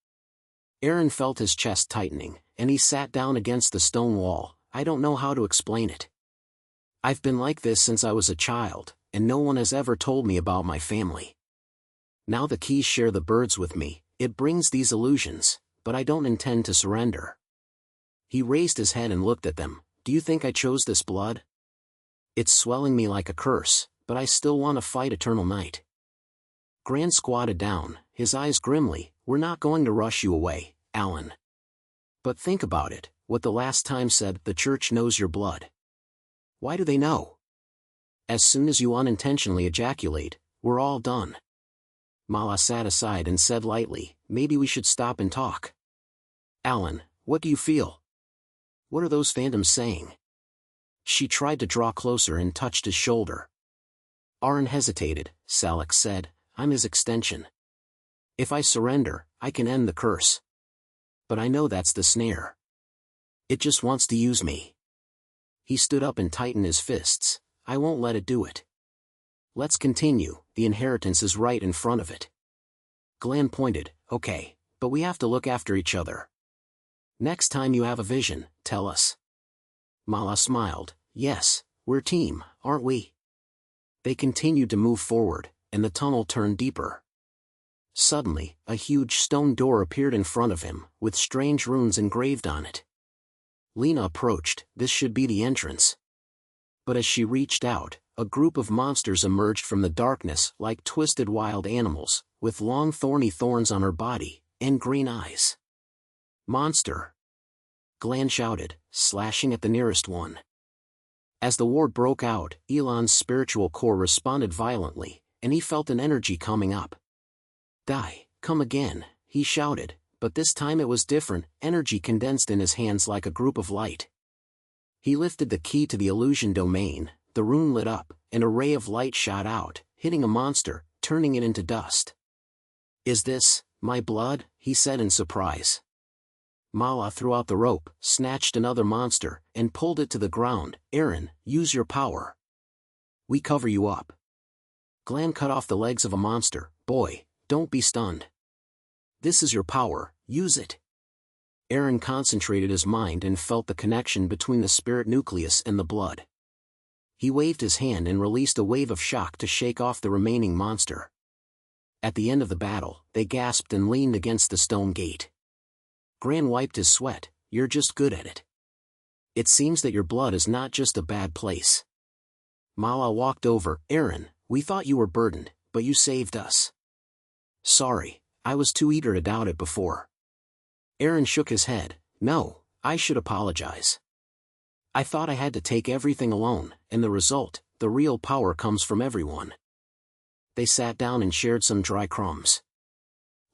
Aaron felt his chest tightening, and he sat down against the stone wall. I don't know how to explain it. I've been like this since I was a child, and no one has ever told me about my family. Now the keys share the birds with me. It brings these illusions, but I don't intend to surrender. He raised his head and looked at them. Do you think I chose this blood? It's swelling me like a curse, but I still want to fight eternal night. Gran squatted down, his eyes grimly. We're not going to rush you away, Alan. But think about it, what the last time said, the church knows your blood. Why do they know? As soon as you unintentionally ejaculate, we're all done. Mala sat aside and said lightly, maybe we should stop and talk. Alan, what do you feel? What are those phantoms saying? She tried to draw closer and touched his shoulder. Aaron hesitated. Salak said, I'm his extension. If I surrender, I can end the curse. But I know that's the snare. It just wants to use me. He stood up and tightened his fists. I won't let it do it. Let's continue, the inheritance is right in front of it. Glenn pointed. Okay, but we have to look after each other. Next time you have a vision, tell us. Mala smiled. Yes, we're team, aren't we? They continued to move forward, and the tunnel turned deeper. Suddenly, a huge stone door appeared in front of him, with strange runes engraved on it. Lena approached. This should be the entrance. But as she reached out, a group of monsters emerged from the darkness like twisted wild animals, with long thorny thorns on her body, and green eyes. Monster! Glenn shouted, slashing at the nearest one. As the war broke out, Elon's spiritual core responded violently, and he felt an energy coming up. Die, come again, he shouted, but this time it was different. Energy condensed in his hands like a group of light. He lifted the key to the illusion domain, the rune lit up, an array of light shot out, hitting a monster, turning it into dust. Is this my blood? He said in surprise. Mala threw out the rope, snatched another monster, and pulled it to the ground. Aaron, use your power. We cover you up. Glenn cut off the legs of a monster. Boy, don't be stunned. This is your power, use it. Aaron concentrated his mind and felt the connection between the spirit nucleus and the blood. He waved his hand and released a wave of shock to shake off the remaining monster. At the end of the battle, they gasped and leaned against the stone gate. Gran wiped his sweat. You're just good at it. It seems that your blood is not just a bad place. Mala walked over. Aaron, we thought you were burdened, but you saved us. Sorry, I was too eager to doubt it before. Aaron shook his head. No, I should apologize. I thought I had to take everything alone, and the result, the real power comes from everyone. They sat down and shared some dry crumbs.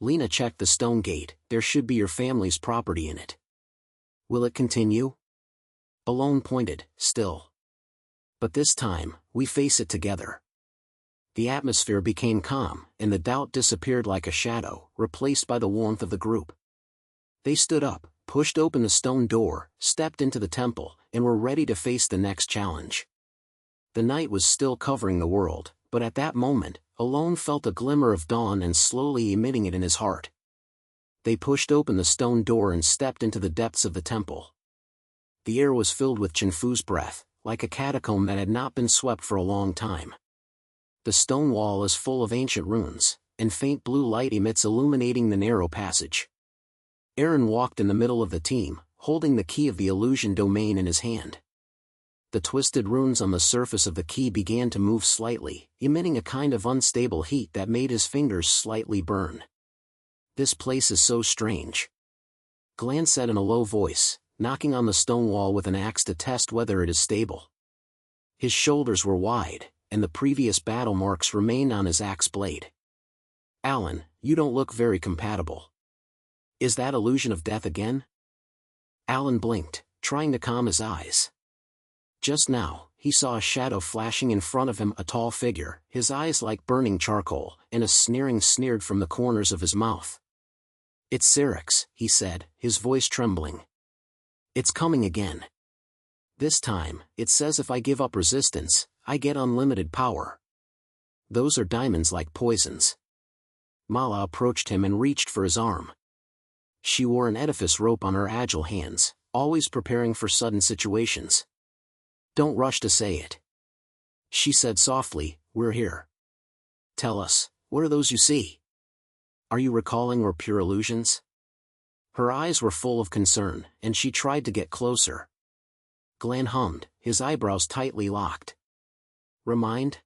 Lena checked the stone gate. There should be your family's property in it. Will it continue? Alone pointed. Still. But this time, we face it together. The atmosphere became calm, and the doubt disappeared like a shadow, replaced by the warmth of the group. They stood up, pushed open the stone door, stepped into the temple, and were ready to face the next challenge. The night was still covering the world, but at that moment, Alone felt a glimmer of dawn and slowly emitting it in his heart. They pushed open the stone door and stepped into the depths of the temple. The air was filled with Chenfu's breath, like a catacomb that had not been swept for a long time. The stone wall is full of ancient runes, and faint blue light emits illuminating the narrow passage. Aaron walked in the middle of the team, holding the key of the illusion domain in his hand. The twisted runes on the surface of the key began to move slightly, emitting a kind of unstable heat that made his fingers slightly burn. This place is so strange. Glenn said in a low voice, knocking on the stone wall with an axe to test whether it is stable. His shoulders were wide, and the previous battle marks remained on his axe blade. Alan, you don't look very compatible. Is that illusion of death again? Alan blinked, trying to calm his eyes. Just now, he saw a shadow flashing in front of him, a tall figure, his eyes like burning charcoal, and a sneering sneered from the corners of his mouth. It's Syrinx, he said, his voice trembling. It's coming again. This time, it says if I give up resistance, I get unlimited power. Those are diamonds like poisons. Mala approached him and reached for his arm. She wore an edifice rope on her agile hands, always preparing for sudden situations. Don't rush to say it. She said softly, we're here. Tell us, what are those you see? Are you recalling or pure illusions? Her eyes were full of concern, and she tried to get closer. Glenn hummed, his eyebrows tightly locked. Remind?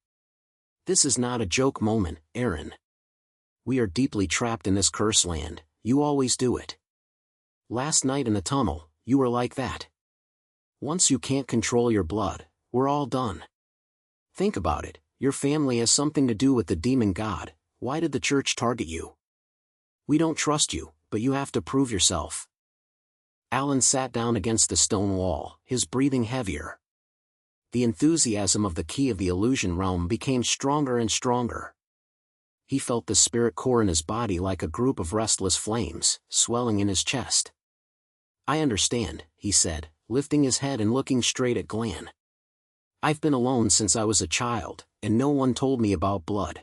This is not a joke moment, Aaron. We are deeply trapped in this curse land, you always do it. Last night in the tunnel, you were like that. Once you can't control your blood, we're all done. Think about it, your family has something to do with the demon god, why did the church target you? We don't trust you, but you have to prove yourself. Alan sat down against the stone wall, his breathing heavier. The enthusiasm of the key of the illusion realm became stronger and stronger. He felt the spirit core in his body like a group of restless flames, swelling in his chest. I understand, he said, lifting his head and looking straight at Glenn. I've been alone since I was a child, and no one told me about blood.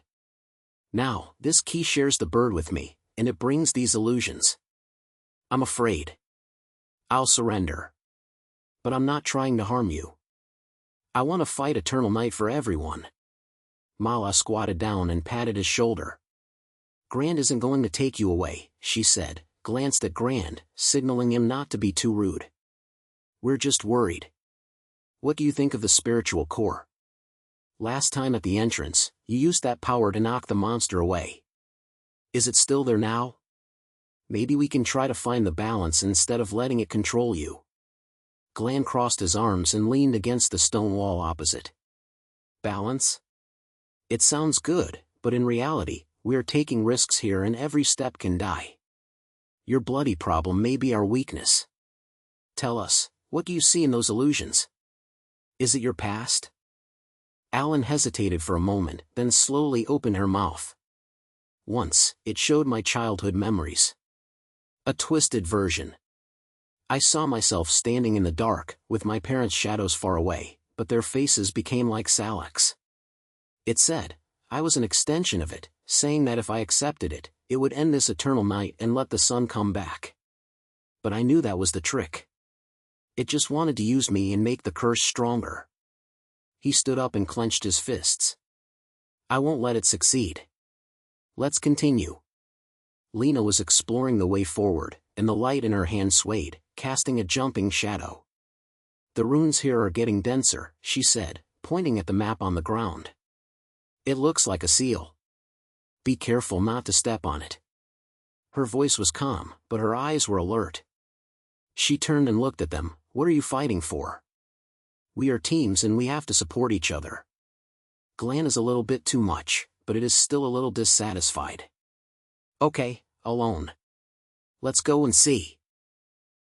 Now, this key shares the bird with me, and it brings these illusions. I'm afraid. I'll surrender. But I'm not trying to harm you. I want to fight Eternal Night for everyone. Mala squatted down and patted his shoulder. Grand isn't going to take you away, she said, glanced at Grand, signaling him not to be too rude. We're just worried. What do you think of the spiritual core? Last time at the entrance, you used that power to knock the monster away. Is it still there now? Maybe we can try to find the balance instead of letting it control you. Glenn crossed his arms and leaned against the stone wall opposite. Balance? It sounds good, but in reality, we are taking risks here and every step can die. Your bloody problem may be our weakness. Tell us, what do you see in those illusions? Is it your past? Alan hesitated for a moment, then slowly opened her mouth. Once, it showed my childhood memories. A twisted version. I saw myself standing in the dark, with my parents' shadows far away, but their faces became like Salak's. It said, I was an extension of it, saying that if I accepted it, it would end this eternal night and let the sun come back. But I knew that was the trick. It just wanted to use me and make the curse stronger. He stood up and clenched his fists. I won't let it succeed. Let's continue. Lena was exploring the way forward, and the light in her hand swayed, casting a jumping shadow. The runes here are getting denser, she said, pointing at the map on the ground. It looks like a seal. Be careful not to step on it. Her voice was calm, but her eyes were alert. She turned and looked at them. What are you fighting for? We are teams and we have to support each other. Glenn is a little bit too much, but it is still a little dissatisfied. Okay, alone. Let's go and see.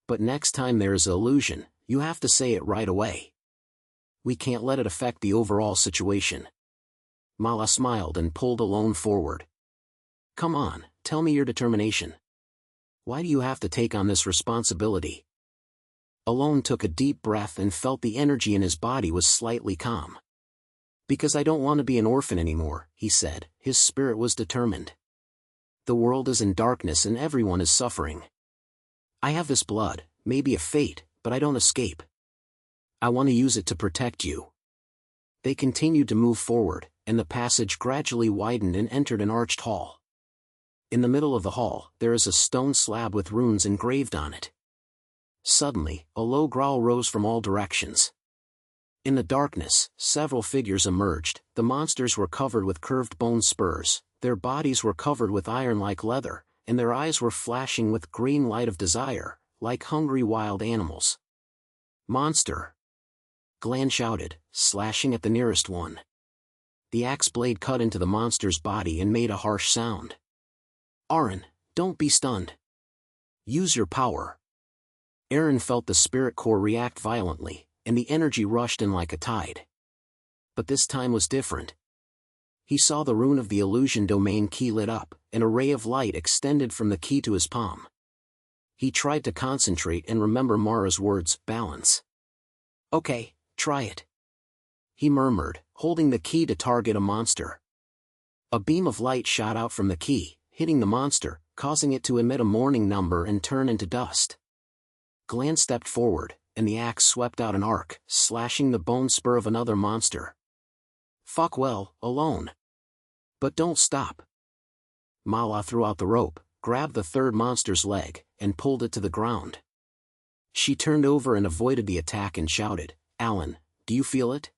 But next time there is an illusion, you have to say it right away. We can't let it affect the overall situation. Mala smiled and pulled Alone forward. Come on, tell me your determination. Why do you have to take on this responsibility? Alone took a deep breath and felt the energy in his body was slightly calm. Because I don't want to be an orphan anymore, he said, his spirit was determined. The world is in darkness and everyone is suffering. I have this blood, maybe a fate, but I don't escape. I want to use it to protect you. They continued to move forward, and the passage gradually widened and entered an arched hall. In the middle of the hall, there is a stone slab with runes engraved on it. Suddenly, a low growl rose from all directions. In the darkness, several figures emerged. The monsters were covered with curved bone spurs, their bodies were covered with iron-like leather, and their eyes were flashing with green light of desire, like hungry wild animals. Monster! Glenn shouted, slashing at the nearest one. The axe blade cut into the monster's body and made a harsh sound. Aaron, don't be stunned. Use your power. Aaron felt the spirit core react violently, and the energy rushed in like a tide. But this time was different. He saw the rune of the illusion domain key lit up, and a ray of light extended from the key to his palm. He tried to concentrate and remember Mara's words, balance. Okay, try it. He murmured, holding the key to target a monster. A beam of light shot out from the key, hitting the monster, causing it to emit a warning number and turn into dust. Glenn stepped forward, and the axe swept out an arc, slashing the bone spur of another monster. Fuck well, alone. But don't stop. Mala threw out the rope, grabbed the third monster's leg, and pulled it to the ground. She turned over and avoided the attack and shouted, Alan, do you feel it?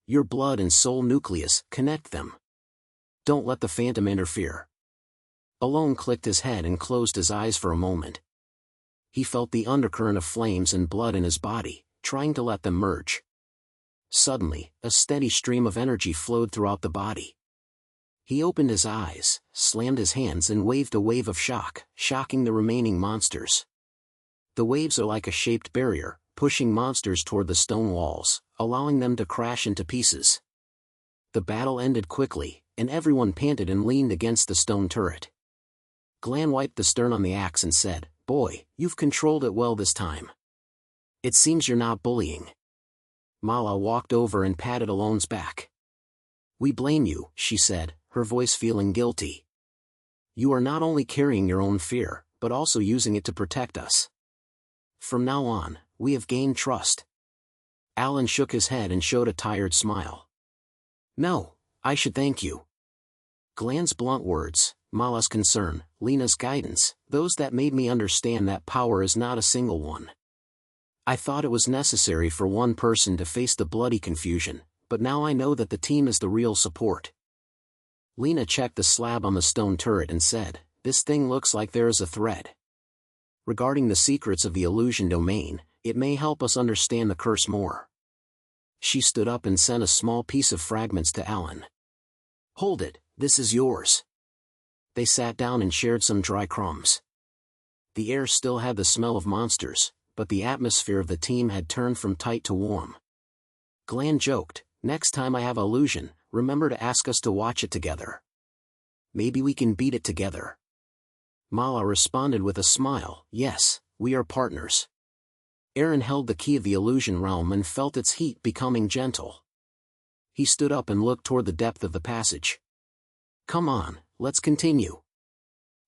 Your blood and soul nucleus, connect them. Don't let the phantom interfere. Alone clicked his head and closed his eyes for a moment. He felt the undercurrent of flames and blood in his body, trying to let them merge. Suddenly, a steady stream of energy flowed throughout the body. He opened his eyes, slammed his hands and waved a wave of shock, shocking the remaining monsters. The waves are like a shaped barrier, pushing monsters toward the stone walls, allowing them to crash into pieces. The battle ended quickly, and everyone panted and leaned against the stone turret. Glenn wiped the stern on the axe and said, Boy, you've controlled it well this time. It seems you're not bullying. Mala walked over and patted Alone's back. We blame you, she said, her voice feeling guilty. You are not only carrying your own fear, but also using it to protect us. From now on, we have gained trust. Alan shook his head and showed a tired smile. No, I should thank you. Glenn's blunt words, Mala's concern, Lena's guidance, those that made me understand that power is not a single one. I thought it was necessary for one person to face the bloody confusion, but now I know that the team is the real support. Lena checked the slab on the stone turret and said, This thing looks like there is a thread. Regarding the secrets of the illusion domain, it may help us understand the curse more. She stood up and sent a small piece of fragments to Alan. Hold it, this is yours. They sat down and shared some dry crumbs. The air still had the smell of monsters, but the atmosphere of the team had turned from tight to warm. Glenn joked, Next time I have illusion, remember to ask us to watch it together. Maybe we can beat it together. Mala responded with a smile, Yes, we are partners. Aaron held the key of the illusion realm and felt its heat becoming gentle. He stood up and looked toward the depth of the passage. Come on, let's continue.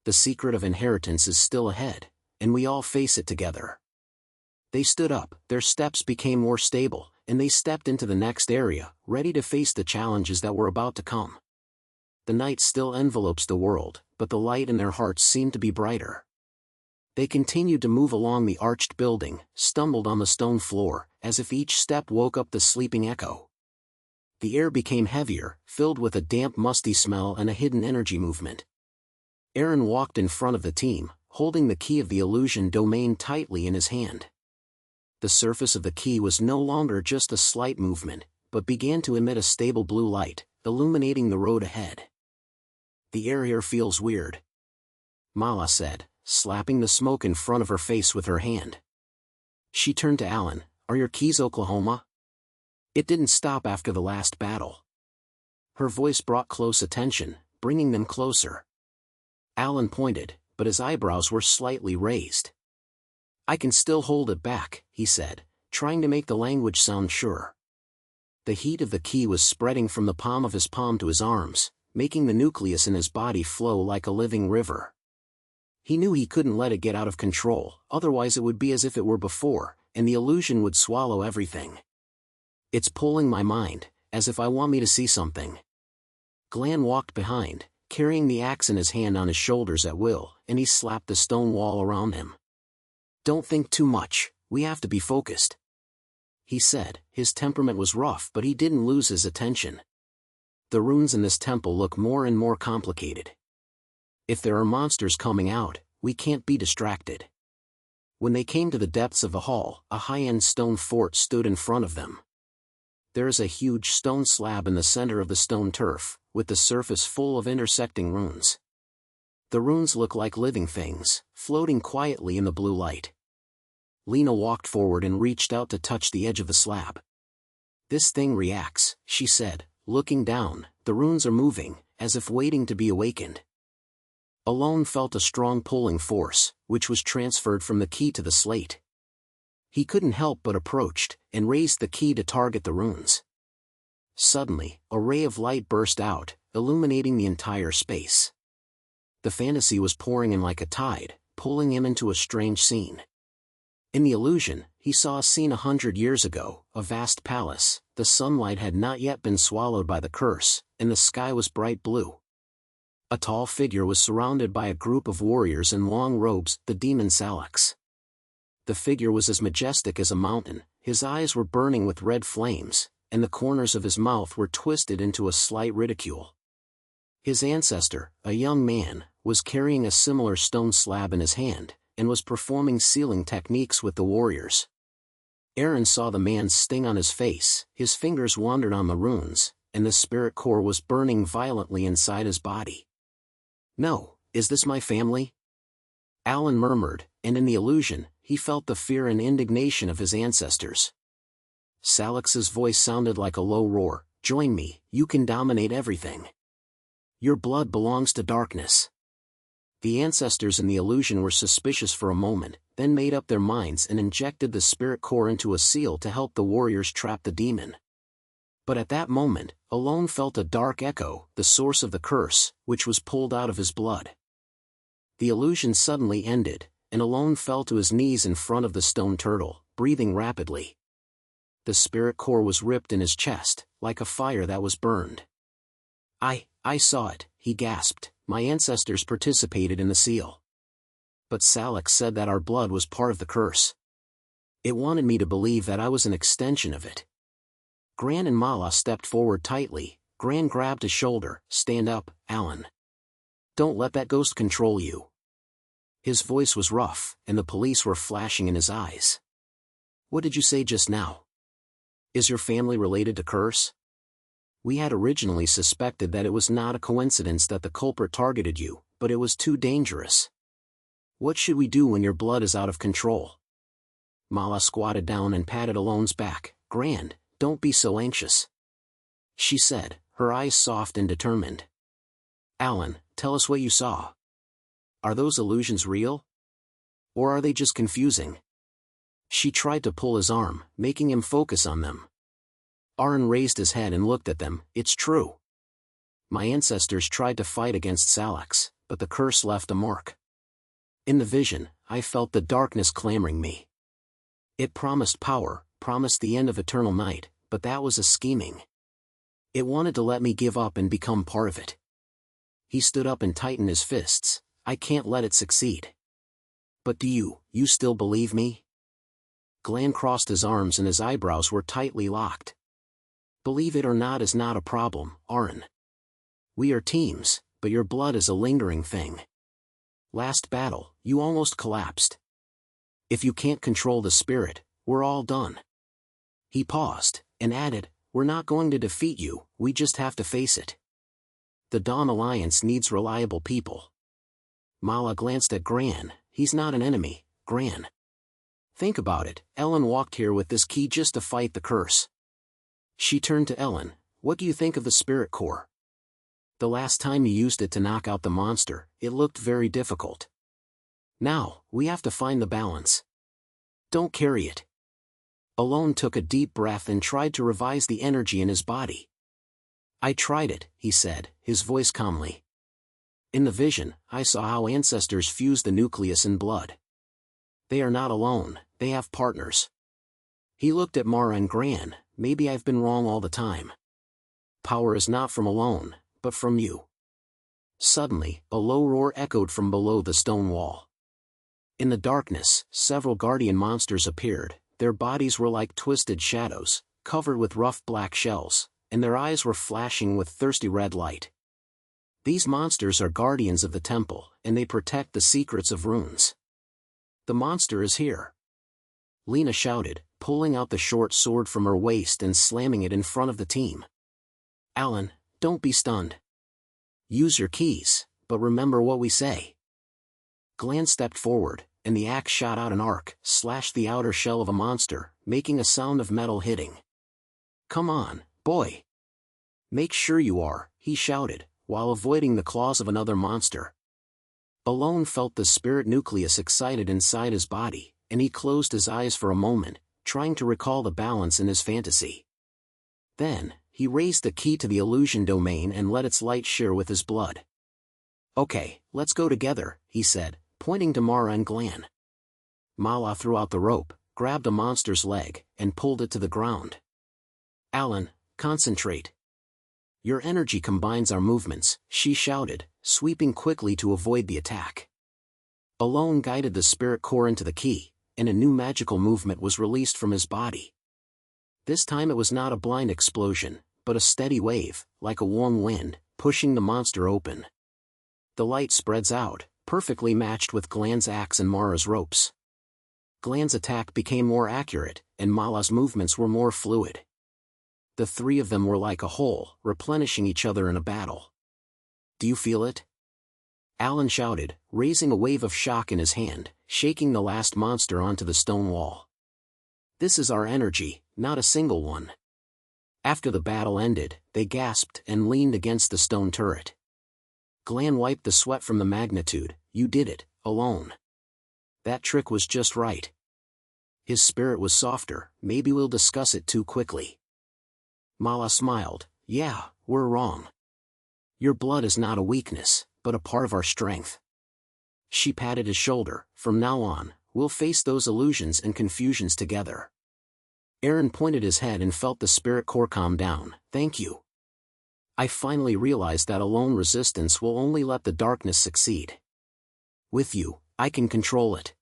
The secret of inheritance is still ahead, and we all face it together. They stood up, their steps became more stable, and they stepped into the next area, ready to face the challenges that were about to come. The night still envelopes the world, but the light in their hearts seemed to be brighter. They continued to move along the arched building, stumbled on the stone floor, as if each step woke up the sleeping echo. The air became heavier, filled with a damp musty smell and a hidden energy movement. Aaron walked in front of the team, holding the key of the illusion domain tightly in his hand. The surface of the key was no longer just a slight movement, but began to emit a stable blue light, illuminating the road ahead. The air here feels weird, Mala said, slapping the smoke in front of her face with her hand. She turned to Alan, Are your keys Oklahoma? It didn't stop after the last battle. Her voice brought close attention, bringing them closer. Alan pointed, but his eyebrows were slightly raised. I can still hold it back, he said, trying to make the language sound sure. The heat of the key was spreading from the palm of his palm to his arms, making the nucleus in his body flow like a living river. He knew he couldn't let it get out of control, otherwise it would be as if it were before, and the illusion would swallow everything. It's pulling my mind, as if I want me to see something. Glenn walked behind, carrying the axe in his hand on his shoulders at will, and he slapped the stone wall around him. Don't think too much, we have to be focused. He said, his temperament was rough but he didn't lose his attention. The runes in this temple look more and more complicated. If there are monsters coming out, we can't be distracted. When they came to the depths of the hall, a high-end stone fort stood in front of them. There is a huge stone slab in the center of the stone turf, with the surface full of intersecting runes. The runes look like living things, floating quietly in the blue light. Lena walked forward and reached out to touch the edge of the slab. "This thing reacts," she said, looking down. "The runes are moving, as if waiting to be awakened." Alone felt a strong pulling force, which was transferred from the key to the slate. He couldn't help but approached, and raised the key to target the runes. Suddenly, a ray of light burst out, illuminating the entire space. The fantasy was pouring in like a tide, pulling him into a strange scene. In the illusion, he saw a scene 100 years ago, a vast palace. The sunlight had not yet been swallowed by the curse, and the sky was bright blue. A tall figure was surrounded by a group of warriors in long robes, the demon Salix. The figure was as majestic as a mountain, his eyes were burning with red flames, and the corners of his mouth were twisted into a slight ridicule. His ancestor, a young man, was carrying a similar stone slab in his hand, and was performing sealing techniques with the warriors. Aaron saw the man's sting on his face, his fingers wandered on the runes, and the spirit core was burning violently inside his body. "No, is this my family?" Alan murmured, and in the illusion, he felt the fear and indignation of his ancestors. Salix's voice sounded like a low roar, "Join me, you can dominate everything. Your blood belongs to darkness." The ancestors in the illusion were suspicious for a moment, then made up their minds and injected the spirit core into a seal to help the warriors trap the demon. But at that moment, Alone felt a dark echo, the source of the curse, which was pulled out of his blood. The illusion suddenly ended, and Alone fell to his knees in front of the stone turtle, breathing rapidly. The spirit core was ripped in his chest, like a fire that was burned. I saw it," he gasped. "My ancestors participated in the seal. But Salix said that our blood was part of the curse. It wanted me to believe that I was an extension of it." Gran and Mala stepped forward tightly. Gran grabbed his shoulder. "Stand up, Alan. Don't let that ghost control you." His voice was rough, and the police were flashing in his eyes. "What did you say just now? Is your family related to Curse? We had originally suspected that it was not a coincidence that the culprit targeted you, but it was too dangerous. What should we do when your blood is out of control?" Mala squatted down and patted Alone's back. "Gran, don't be so anxious," she said, her eyes soft and determined. "Alan, tell us what you saw. Are those illusions real? Or are they just confusing?" She tried to pull his arm, making him focus on them. Aaron raised his head and looked at them. "It's true. My ancestors tried to fight against Salix, but the curse left a mark. In the vision, I felt the darkness clamoring me. It promised power, promised the end of eternal night, but that was a scheming. It wanted to let me give up and become part of it." He stood up and tightened his fists. "I can't let it succeed." "But do you still believe me?" Glenn crossed his arms and his eyebrows were tightly locked. "Believe it or not is not a problem, Aaron. We are teams, but your blood is a lingering thing. Last battle, you almost collapsed. If you can't control the spirit, we're all done." He paused, and added, "We're not going to defeat you, we just have to face it. The Dawn Alliance needs reliable people." Mala glanced at Gran. "He's not an enemy, Gran. Think about it, Ellen walked here with this key just to fight the curse." She turned to Ellen. "What do you think of the spirit core? The last time you used it to knock out the monster, it looked very difficult. Now, we have to find the balance. Don't carry it." Alone took a deep breath and tried to revise the energy in his body. "I tried it," he said, his voice calmly. "In the vision, I saw how ancestors fuse the nucleus in blood. They are not alone, they have partners." He looked at Mara and Gran. "Maybe I've been wrong all the time. Power is not from Alone, but from you." Suddenly, a low roar echoed from below the stone wall. In the darkness, several guardian monsters appeared. Their bodies were like twisted shadows, covered with rough black shells, and their eyes were flashing with thirsty red light. These monsters are guardians of the temple, and they protect the secrets of runes. "The monster is here," Lena shouted, pulling out the short sword from her waist and slamming it in front of the team. "Alan, don't be stunned. Use your keys, but remember what we say." Glenn stepped forward, and the axe shot out an arc, slashed the outer shell of a monster, making a sound of metal hitting. "Come on, boy. Make sure you are," he shouted, while avoiding the claws of another monster. Alone felt the spirit nucleus excited inside his body, and he closed his eyes for a moment, trying to recall the balance in his fantasy. Then, he raised the key to the illusion domain and let its light share with his blood. "Okay, let's go together," he said, pointing to Mara and Glenn. Mala threw out the rope, grabbed a monster's leg, and pulled it to the ground. "Alan, concentrate. Your energy combines our movements," she shouted, sweeping quickly to avoid the attack. Alone guided the spirit core into the key, and a new magical movement was released from his body. This time it was not a blind explosion, but a steady wave, like a warm wind, pushing the monster open. The light spreads out, perfectly matched with Glenn's axe and Mara's ropes. Glenn's attack became more accurate, and Mala's movements were more fluid. The three of them were like a whole, replenishing each other in a battle. "Do you feel it?" Alan shouted, raising a wave of shock in his hand, shaking the last monster onto the stone wall. "This is our energy, not a single one." After the battle ended, they gasped and leaned against the stone turret. Glenn wiped the sweat from the magnitude. "You did it, alone. That trick was just right." His spirit was softer. "Maybe we'll discuss it too quickly." Mala smiled. "Yeah, we're wrong. Your blood is not a weakness, but a part of our strength." She patted his shoulder. "From now on, we'll face those illusions and confusions together." Aaron pointed his head and felt the spirit core calm down. "Thank you. I finally realized that alone resistance will only let the darkness succeed. With you, I can control it."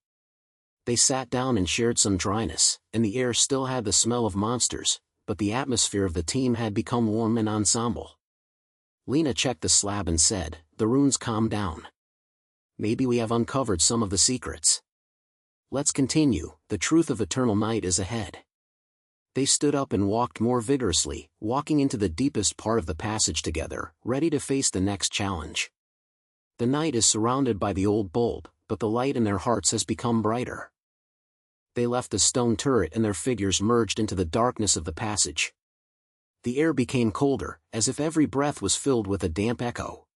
They sat down and shared some dryness, and the air still had the smell of monsters, but the atmosphere of the team had become warm and ensemble. Lena checked the slab and said, "The runes calmed down. Maybe we have uncovered some of the secrets. Let's continue, the truth of eternal night is ahead." They stood up and walked more vigorously, walking into the deepest part of the passage together, ready to face the next challenge. The night is surrounded by the old bulb, but the light in their hearts has become brighter. They left the stone turret and their figures merged into the darkness of the passage. The air became colder, as if every breath was filled with a damp echo.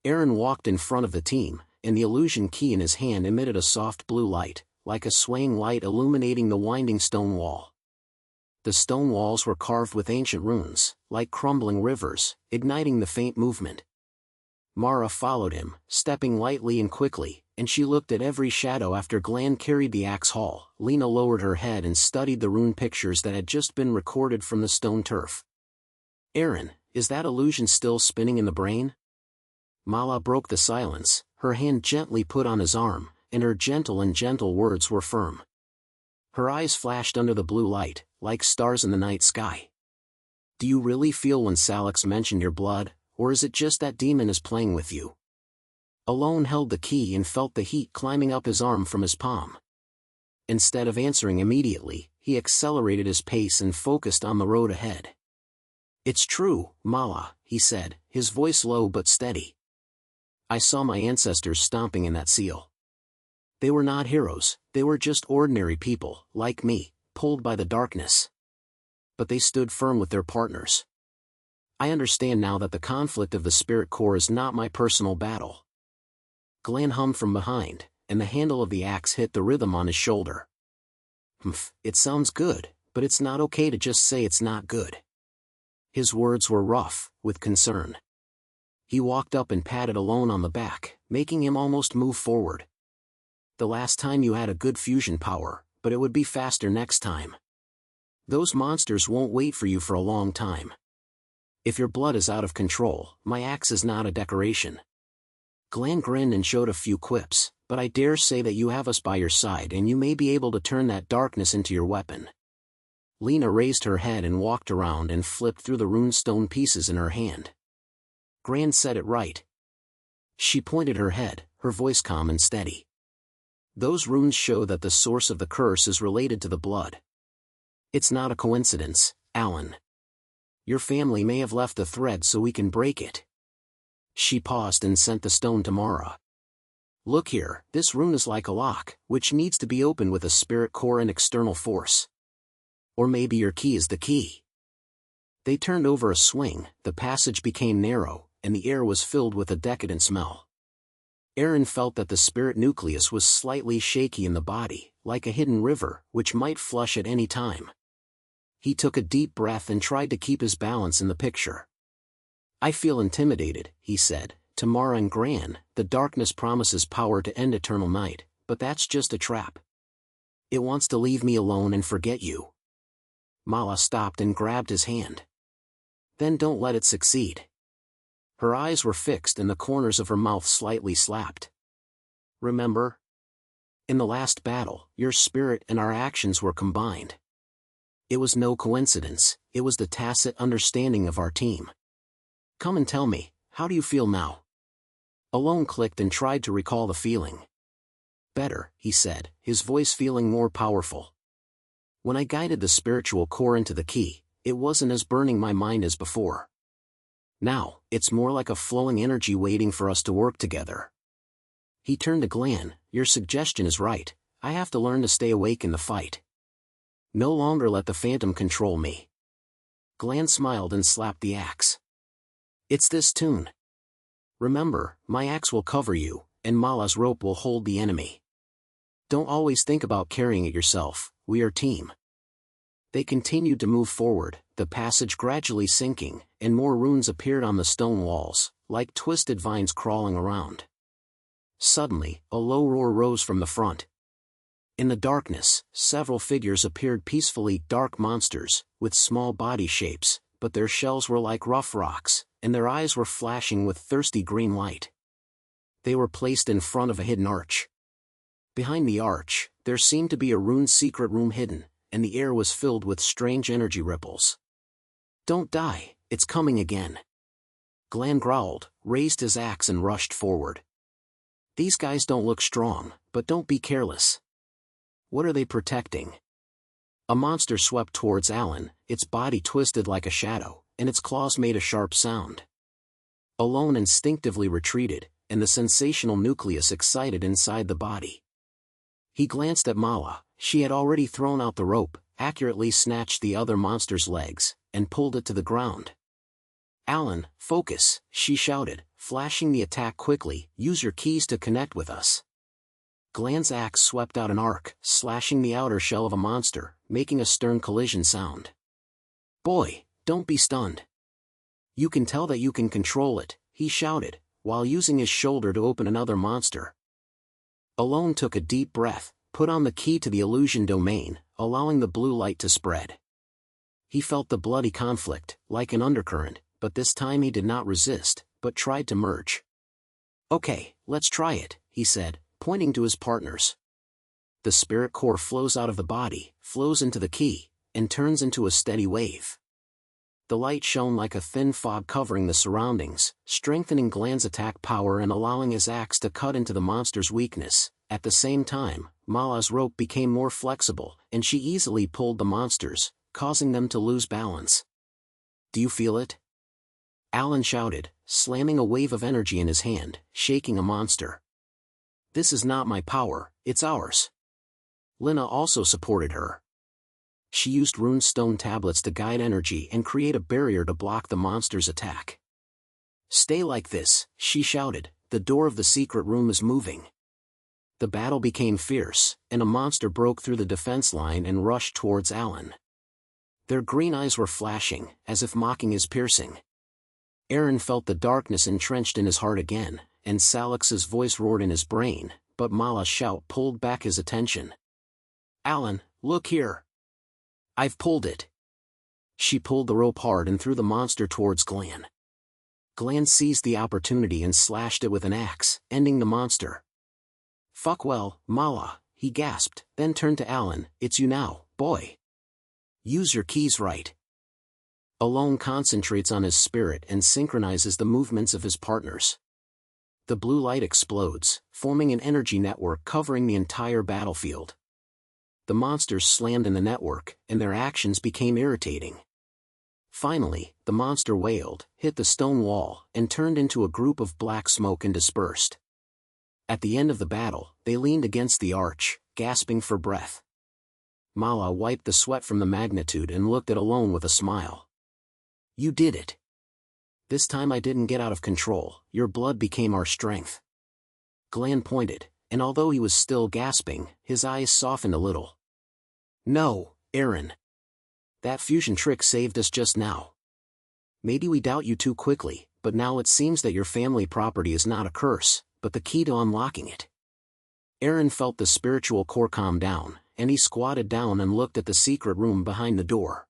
Aaron walked in front of the team, and the illusion key in his hand emitted a soft blue light, like a swaying light illuminating the winding stone wall. The stone walls were carved with ancient runes, like crumbling rivers, igniting the faint movement. Mara followed him, stepping lightly and quickly, and she looked at every shadow after Glenn carried the axe haul. Lena lowered her head and studied the rune pictures that had just been recorded from the stone turf. "Aaron, is that illusion still spinning in the brain?" Mala broke the silence, her hand gently put on his arm, and her gentle words were firm. Her eyes flashed under the blue light, like stars in the night sky. "Do you really feel when Salix mentioned your blood, or is it just that demon is playing with you?" Alone held the key and felt the heat climbing up his arm from his palm. Instead of answering immediately, he accelerated his pace and focused on the road ahead. "It's true, Mala," he said, his voice low but steady. "I saw my ancestors stomping in that seal. They were not heroes, they were just ordinary people, like me, pulled by the darkness. But they stood firm with their partners. I understand now that the conflict of the spirit core is not my personal battle." Glenn hummed from behind, and the handle of the axe hit the rhythm on his shoulder. "Humph, it sounds good, but it's not okay to just say it's not good." His words were rough, with concern. He walked up and patted Alone on the back, making him almost move forward. "The last time you had a good fusion power, but it would be faster next time. Those monsters won't wait for you for a long time. If your blood is out of control, my axe is not a decoration." Glenn grinned and showed a few quips, "But I dare say that you have us by your side and you may be able to turn that darkness into your weapon." Lena raised her head and walked around and flipped through the runestone pieces in her hand. "Gran said it right." She pointed her head, her voice calm and steady. "Those runes show that the source of the curse is related to the blood. It's not a coincidence, Alan. Your family may have left the thread so we can break it." She paused and sent the stone to Mara. Look here, this rune is like a lock, which needs to be opened with a spirit core and external force. Or maybe your key is the key. They turned over a swing, the passage became narrow, and the air was filled with a decadent smell. Aaron felt that the spirit nucleus was slightly shaky in the body, like a hidden river, which might flush at any time. He took a deep breath and tried to keep his balance in the picture. I feel intimidated, he said. To Mara and Gran, the darkness promises power to end eternal night, but that's just a trap. It wants to leave me alone and forget you. Mala stopped and grabbed his hand. Then don't let it succeed. Her eyes were fixed and the corners of her mouth slightly slapped. Remember? In the last battle, your spirit and our actions were combined. It was no coincidence, it was the tacit understanding of our team. Come and tell me, how do you feel now? Alone clicked and tried to recall the feeling. Better, he said, his voice feeling more powerful. When I guided the spiritual core into the key, it wasn't as burning my mind as before. Now, it's more like a flowing energy waiting for us to work together. He turned to Glenn. Your suggestion is right, I have to learn to stay awake in the fight. No longer let the phantom control me. Glenn smiled and slapped the axe. It's this tune. Remember, my axe will cover you, and Mala's rope will hold the enemy. Don't always think about carrying it yourself, we are team. They continued to move forward, the passage gradually sinking, and more runes appeared on the stone walls, like twisted vines crawling around. Suddenly, a low roar rose from the front. In the darkness, several figures appeared peacefully, dark monsters, with small body shapes, but their shells were like rough rocks, and their eyes were flashing with thirsty green light. They were placed in front of a hidden arch. Behind the arch, there seemed to be a ruined secret room hidden, and the air was filled with strange energy ripples. Don't die, it's coming again. Glenn growled, raised his axe and rushed forward. These guys don't look strong, but don't be careless. What are they protecting? A monster swept towards Alan, its body twisted like a shadow, and its claws made a sharp sound. Alone instinctively retreated, and the sensational nucleus excited inside the body. He glanced at Mala. She had already thrown out the rope, accurately snatched the other monster's legs, and pulled it to the ground. Alan, focus, she shouted, flashing the attack quickly. Use your keys to connect with us. Glenn's axe swept out an arc, slashing the outer shell of a monster, making a stern collision sound. Boy, don't be stunned. You can tell that you can control it, he shouted, while using his shoulder to open another monster. Alone took a deep breath, put on the key to the illusion domain, allowing the blue light to spread. He felt the bloody conflict, like an undercurrent, but this time he did not resist, but tried to merge. Okay, let's try it, he said, pointing to his partners. The spirit core flows out of the body, flows into the key, and turns into a steady wave. The light shone like a thin fog covering the surroundings, strengthening Glenn's attack power and allowing his axe to cut into the monster's weakness. At the same time, Mala's rope became more flexible, and she easily pulled the monsters, causing them to lose balance. Do you feel it? Alan shouted, slamming a wave of energy in his hand, shaking a monster. This is not my power, it's ours. Lina also supported her. She used rune stone tablets to guide energy and create a barrier to block the monster's attack. Stay like this, she shouted, the door of the secret room is moving. The battle became fierce, and a monster broke through the defense line and rushed towards Alan. Their green eyes were flashing, as if mocking his piercing. Aaron felt the darkness entrenched in his heart again, and Salix's voice roared in his brain, but Mala's shout pulled back his attention. Alan, look here. I've pulled it. She pulled the rope hard and threw the monster towards Glenn. Glenn seized the opportunity and slashed it with an axe, ending the monster. Fuck well, Mala, he gasped, then turned to Alan. It's you now, boy. Use your keys right. Alone concentrates on his spirit and synchronizes the movements of his partners. The blue light explodes, forming an energy network covering the entire battlefield. The monsters slammed in the network, and their actions became irritating. Finally, the monster wailed, hit the stone wall, and turned into a group of black smoke and dispersed. At the end of the battle, they leaned against the arch, gasping for breath. Mala wiped the sweat from the magnitude and looked at Alone with a smile. You did it. This time I didn't get out of control, your blood became our strength. Glenn pointed, and although he was still gasping, his eyes softened a little. No, Aaron. That fusion trick saved us just now. Maybe we doubt you too quickly, but now it seems that your family property is not a curse, but the key to unlocking it. Aaron felt the spiritual core calm down, and he squatted down and looked at the secret room behind the door.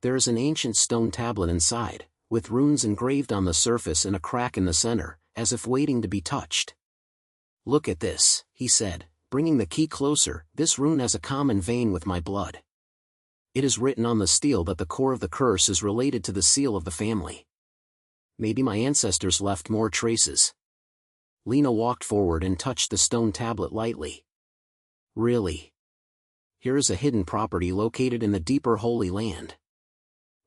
There is an ancient stone tablet inside, with runes engraved on the surface and a crack in the center, as if waiting to be touched. Look at this, he said, bringing the key closer. This rune has a common vein with my blood. It is written on the steel that the core of the curse is related to the seal of the family. Maybe my ancestors left more traces. Lena walked forward and touched the stone tablet lightly. Really? Here is a hidden property located in the deeper Holy Land.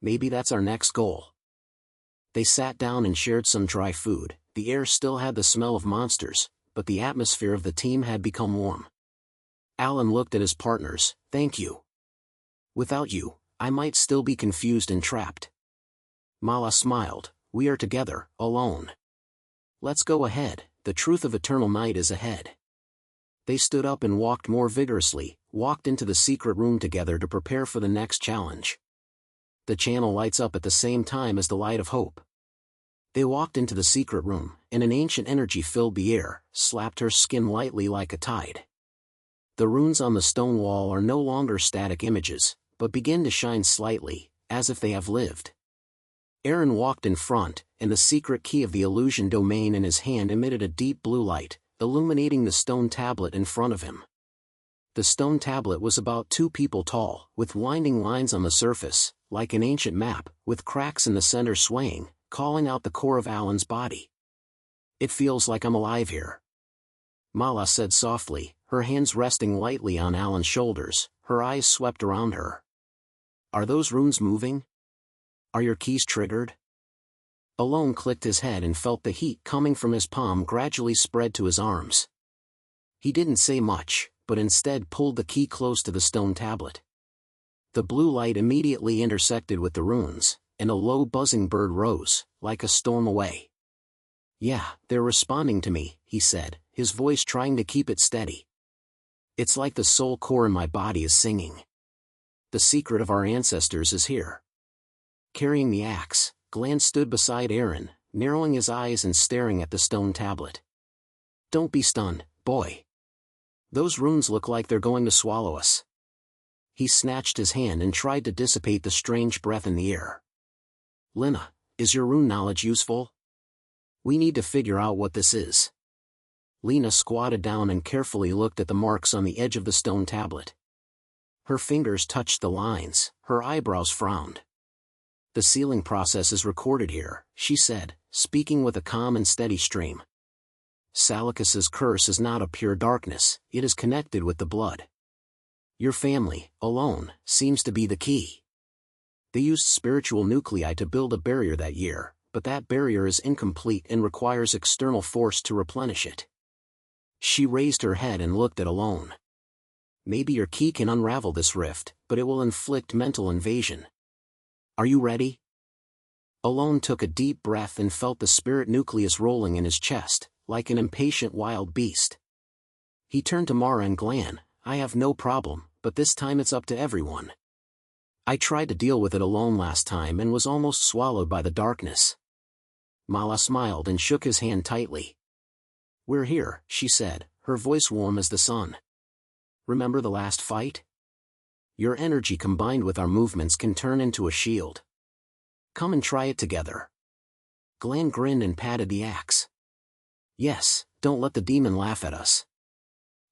Maybe that's our next goal. They sat down and shared some dry food. The air still had the smell of monsters, but the atmosphere of the team had become warm. Alan looked at his partners. Thank you. Without you, I might still be confused and trapped. Mala smiled. We are together, Alone. Let's go ahead, the truth of eternal night is ahead. They stood up and walked more vigorously, walked into the secret room together to prepare for the next challenge. The channel lights up at the same time as the light of hope. They walked into the secret room, and an ancient energy filled the air, slapped her skin lightly like a tide. The runes on the stone wall are no longer static images, but begin to shine slightly, as if they have lived. Aaron walked in front, and the secret key of the illusion domain in his hand emitted a deep blue light, illuminating the stone tablet in front of him. The stone tablet was about 2 people tall, with winding lines on the surface, like an ancient map, with cracks in the center swaying, calling out the core of Alan's body. It feels like I'm alive here. Mala said softly, her hands resting lightly on Alan's shoulders, her eyes swept around her. Are those runes moving? Are your keys triggered? Alone clicked his head and felt the heat coming from his palm gradually spread to his arms. He didn't say much, but instead pulled the key close to the stone tablet. The blue light immediately intersected with the runes, and a low buzzing bird rose, like a storm away. Yeah, they're responding to me, he said, his voice trying to keep it steady. It's like the soul core in my body is singing. The secret of our ancestors is here. Carrying the axe, Glenn stood beside Aaron, narrowing his eyes and staring at the stone tablet. Don't be stunned, boy. Those runes look like they're going to swallow us. He snatched his hand and tried to dissipate the strange breath in the air. Lena, is your rune knowledge useful? We need to figure out what this is. Lena squatted down and carefully looked at the marks on the edge of the stone tablet. Her fingers touched the lines, her eyebrows frowned. The sealing process is recorded here, she said, speaking with a calm and steady stream. Salicus's curse is not a pure darkness, it is connected with the blood. Your family, Alone, seems to be the key. They used spiritual nuclei to build a barrier that year, but that barrier is incomplete and requires external force to replenish it. She raised her head and looked at Alone. Maybe your key can unravel this rift, but it will inflict mental invasion. Are you ready? Alone took a deep breath and felt the spirit nucleus rolling in his chest, like an impatient wild beast. He turned to Mara and Glenn. I have no problem, but this time it's up to everyone. I tried to deal with it alone last time and was almost swallowed by the darkness. Mala smiled and shook his hand tightly. We're here, she said, her voice warm as the sun. Remember the last fight? Your energy combined with our movements can turn into a shield. Come and try it together. Glenn grinned and patted the axe. Yes, don't let the demon laugh at us.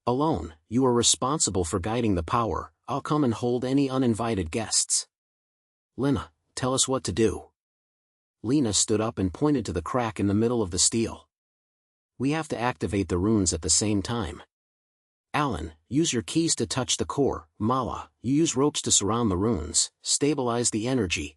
Alone, you are responsible for guiding the power, I'll come and hold any uninvited guests. Lena, tell us what to do. Lena stood up and pointed to the crack in the middle of the steel. We have to activate the runes at the same time. Alan, use your keys to touch the core. Mala, you use ropes to surround the runes, stabilize the energy.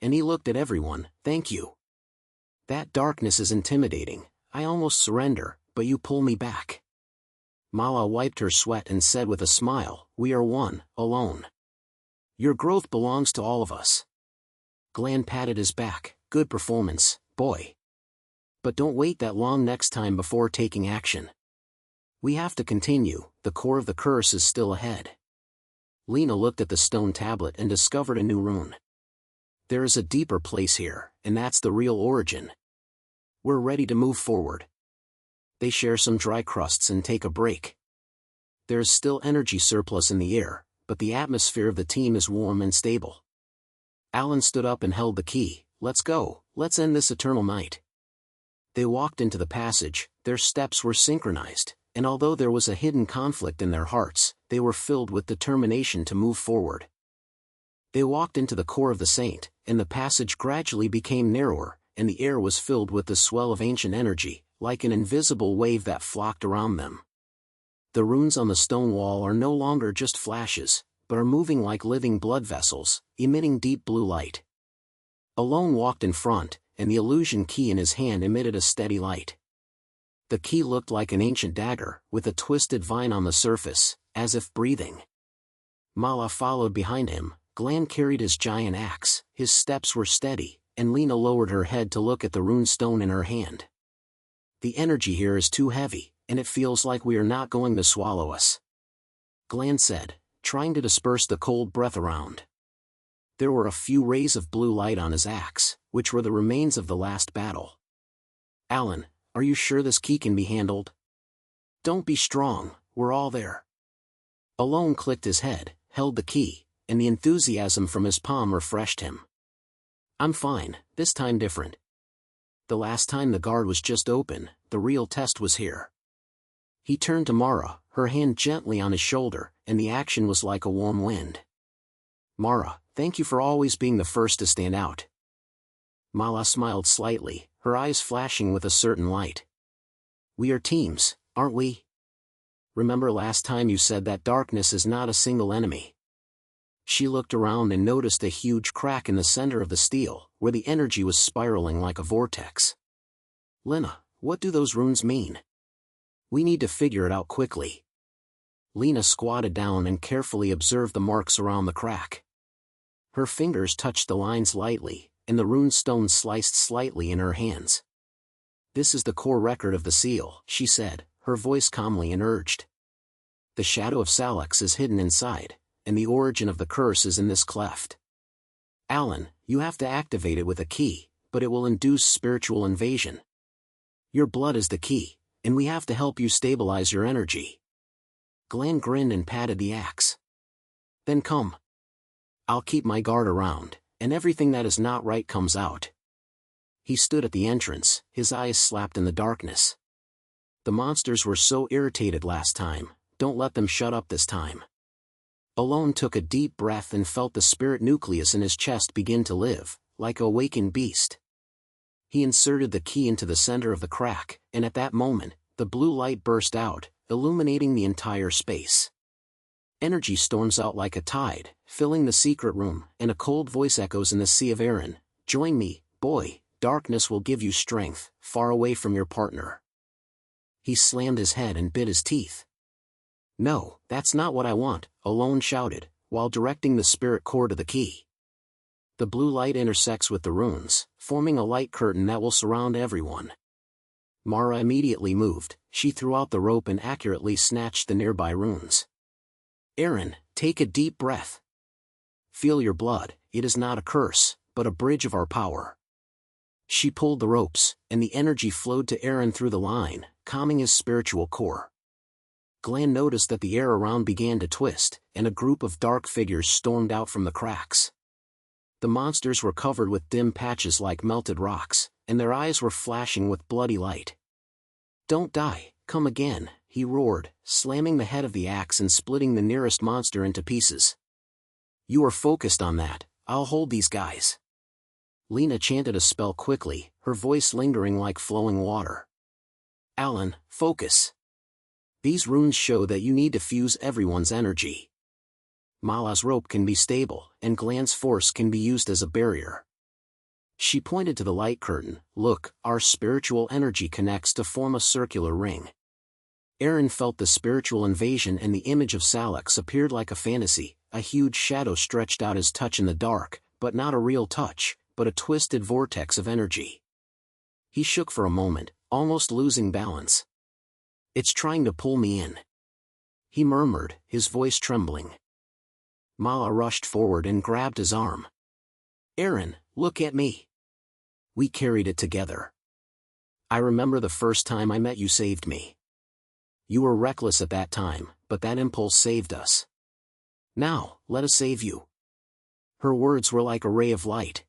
and he looked at everyone. Thank you. That darkness is intimidating. I almost surrender, but you pull me back. Mala wiped her sweat and said with a smile, we are one, alone. Your growth belongs to all of us. Glenn patted his back. Good performance, boy. But don't wait that long next time before taking action. We have to continue, the core of the curse is still ahead. Lena looked at the stone tablet and discovered a new rune. There is a deeper place here, and that's the real origin. We're ready to move forward. They share some dry crusts and take a break. There is still energy surplus in the air, but the atmosphere of the team is warm and stable. Alan stood up and held the key. Let's go, let's end this eternal night. They walked into the passage, their steps were synchronized, and although there was a hidden conflict in their hearts, they were filled with determination to move forward. They walked into the core of the saint, and the passage gradually became narrower, and the air was filled with the swell of ancient energy, like an invisible wave that flocked around them. The runes on the stone wall are no longer just flashes, but are moving like living blood vessels, emitting deep blue light. Alone walked in front, and the illusion key in his hand emitted a steady light. The key looked like an ancient dagger, with a twisted vine on the surface, as if breathing. Mala followed behind him. Glenn carried his giant axe, his steps were steady, and Lena lowered her head to look at the rune stone in her hand. The energy here is too heavy, and it feels like we are not going to swallow us. Glenn said, trying to disperse the cold breath around. There were a few rays of blue light on his axe, which were the remains of the last battle. Alan, are you sure this key can be handled? Don't be strong, we're all there. Alone clicked his head, held the key, and the enthusiasm from his palm refreshed him. I'm fine, this time different. The last time the guard was just open, the real test was here. He turned to Mara, her hand gently on his shoulder, and the action was like a warm wind. Mara, thank you for always being the first to stand out. Mala smiled slightly, her eyes flashing with a certain light. We are teams, aren't we? Remember last time you said that darkness is not a single enemy? She looked around and noticed a huge crack in the center of the steel, where the energy was spiraling like a vortex. Lena, what do those runes mean? We need to figure it out quickly. Lena squatted down and carefully observed the marks around the crack. Her fingers touched the lines lightly, and the rune stone sliced slightly in her hands. This is the core record of the seal, she said, her voice calmly and urged. The shadow of Salix is hidden inside, and the origin of the curse is in this cleft. Alan, you have to activate it with a key, but it will induce spiritual invasion. Your blood is the key, and we have to help you stabilize your energy. Glenn grinned and patted the axe. Then come. I'll keep my guard around, and everything that is not right comes out. He stood at the entrance, his eyes slapped in the darkness. The monsters were so irritated last time, don't let them shut up this time. Alone took a deep breath and felt the spirit nucleus in his chest begin to live, like a awakened beast. He inserted the key into the center of the crack, and at that moment, the blue light burst out, illuminating the entire space. Energy storms out like a tide, filling the secret room, and a cold voice echoes in the sea of Aaron. Join me, boy, darkness will give you strength, far away from your partner. He slammed his head and bit his teeth. No, that's not what I want, Alone shouted, while directing the spirit core to the key. The blue light intersects with the runes, forming a light curtain that will surround everyone. Mara immediately moved, she threw out the rope and accurately snatched the nearby runes. Aaron, take a deep breath. Feel your blood, it is not a curse, but a bridge of our power. She pulled the ropes, and the energy flowed to Aaron through the line, calming his spiritual core. Glenn noticed that the air around began to twist, and a group of dark figures stormed out from the cracks. The monsters were covered with dim patches like melted rocks, and their eyes were flashing with bloody light. Don't die, come again, he roared, slamming the head of the axe and splitting the nearest monster into pieces. You are focused on that, I'll hold these guys. Lena chanted a spell quickly, her voice lingering like flowing water. Alan, focus. These runes show that you need to fuse everyone's energy. Mala's rope can be stable, and Glenn's force can be used as a barrier. She pointed to the light curtain. Look, our spiritual energy connects to form a circular ring. Aaron felt the spiritual invasion and the image of Salix appeared like a fantasy, a huge shadow stretched out his touch in the dark, but not a real touch, but a twisted vortex of energy. He shook for a moment, almost losing balance. It's trying to pull me in, he murmured, his voice trembling. Mala rushed forward and grabbed his arm. Aaron, look at me. We carried it together. I remember the first time I met you saved me. You were reckless at that time, but that impulse saved us. Now, let us save you. Her words were like a ray of light.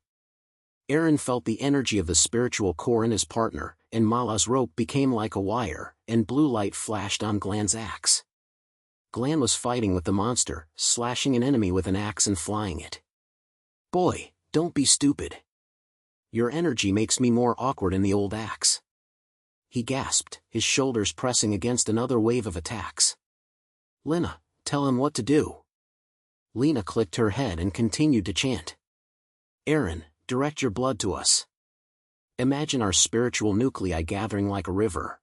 Aaron felt the energy of the spiritual core in his partner, and Mala's rope became like a wire, and blue light flashed on Glan's axe. Glan was fighting with the monster, slashing an enemy with an axe and flying it. Boy, don't be stupid. Your energy makes me more awkward in the old axe. He gasped, his shoulders pressing against another wave of attacks. Lena, tell him what to do. Lena clicked her head and continued to chant. Aaron, direct your blood to us. Imagine our spiritual nuclei gathering like a river.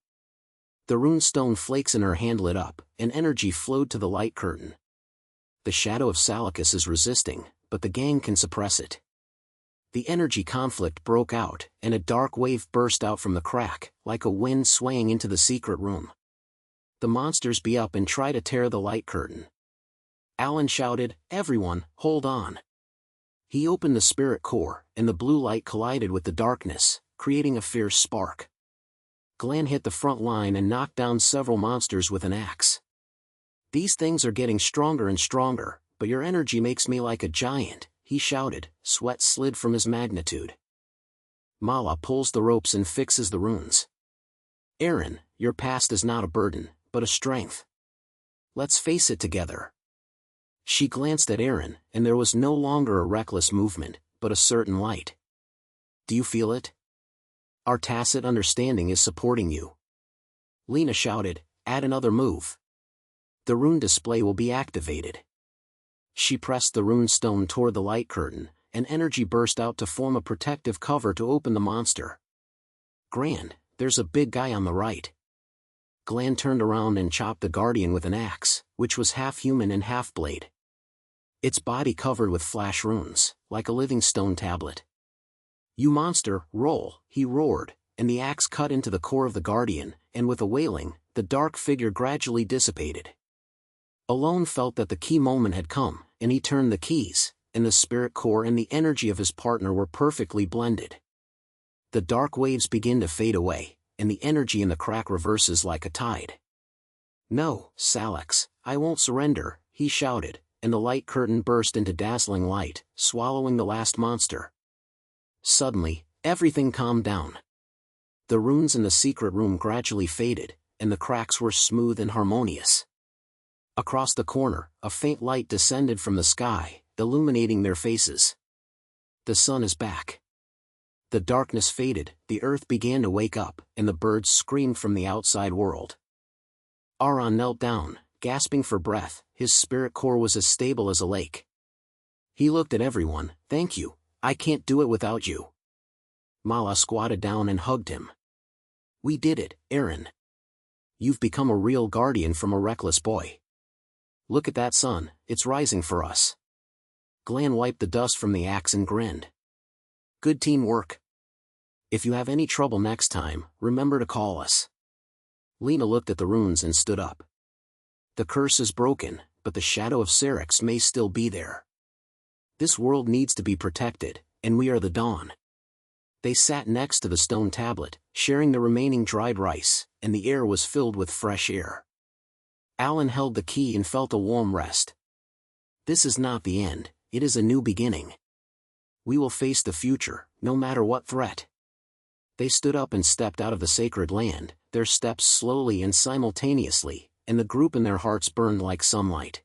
The runestone flakes in her hand lit up, and energy flowed to the light curtain. The shadow of Salicus is resisting, but the gang can suppress it. The energy conflict broke out, and a dark wave burst out from the crack, like a wind swaying into the secret room. The monsters be up and try to tear the light curtain. Alan shouted, everyone, hold on. He opened the spirit core, and the blue light collided with the darkness, creating a fierce spark. Glan hit the front line and knocked down several monsters with an axe. These things are getting stronger and stronger, but your energy makes me like a giant, he shouted, sweat slid from his magnitude. Mala pulls the ropes and fixes the runes. Aaron, your past is not a burden, but a strength. Let's face it together. She glanced at Aaron, and there was no longer a reckless movement, but a certain light. Do you feel it? Our tacit understanding is supporting you. Lena shouted, add another move. The rune display will be activated. She pressed the rune stone toward the light curtain, and energy burst out to form a protective cover to open the monster. Grand, there's a big guy on the right. Glan turned around and chopped the guardian with an axe, which was half human and half blade. Its body covered with flash runes, like a living stone tablet. You monster, roll, he roared, and the axe cut into the core of the guardian, and with a wailing, the dark figure gradually dissipated. Alone felt that the key moment had come, and he turned the keys, and the spirit core and the energy of his partner were perfectly blended. The dark waves begin to fade away, and the energy in the crack reverses like a tide. No, Salix, I won't surrender, he shouted, and the light curtain burst into dazzling light, swallowing the last monster. Suddenly, everything calmed down. The runes in the secret room gradually faded, and the cracks were smooth and harmonious. Across the corner, a faint light descended from the sky, illuminating their faces. The sun is back. The darkness faded, the earth began to wake up, and the birds screamed from the outside world. Aron knelt down, gasping for breath, his spirit core was as stable as a lake. He looked at everyone, thank you, I can't do it without you. Mala squatted down and hugged him. We did it, Aaron. You've become a real guardian from a reckless boy. Look at that sun, it's rising for us. Glan wiped the dust from the axe and grinned. Good teamwork. If you have any trouble next time, remember to call us. Lena looked at the runes and stood up. The curse is broken, but the shadow of Syrinx may still be there. This world needs to be protected, and we are the dawn. They sat next to the stone tablet, sharing the remaining dried rice, and the air was filled with fresh air. Alan held the key and felt a warm rest. This is not the end, it is a new beginning. We will face the future, no matter what threat. They stood up and stepped out of the sacred land, their steps slowly and simultaneously, and the group in their hearts burned like sunlight.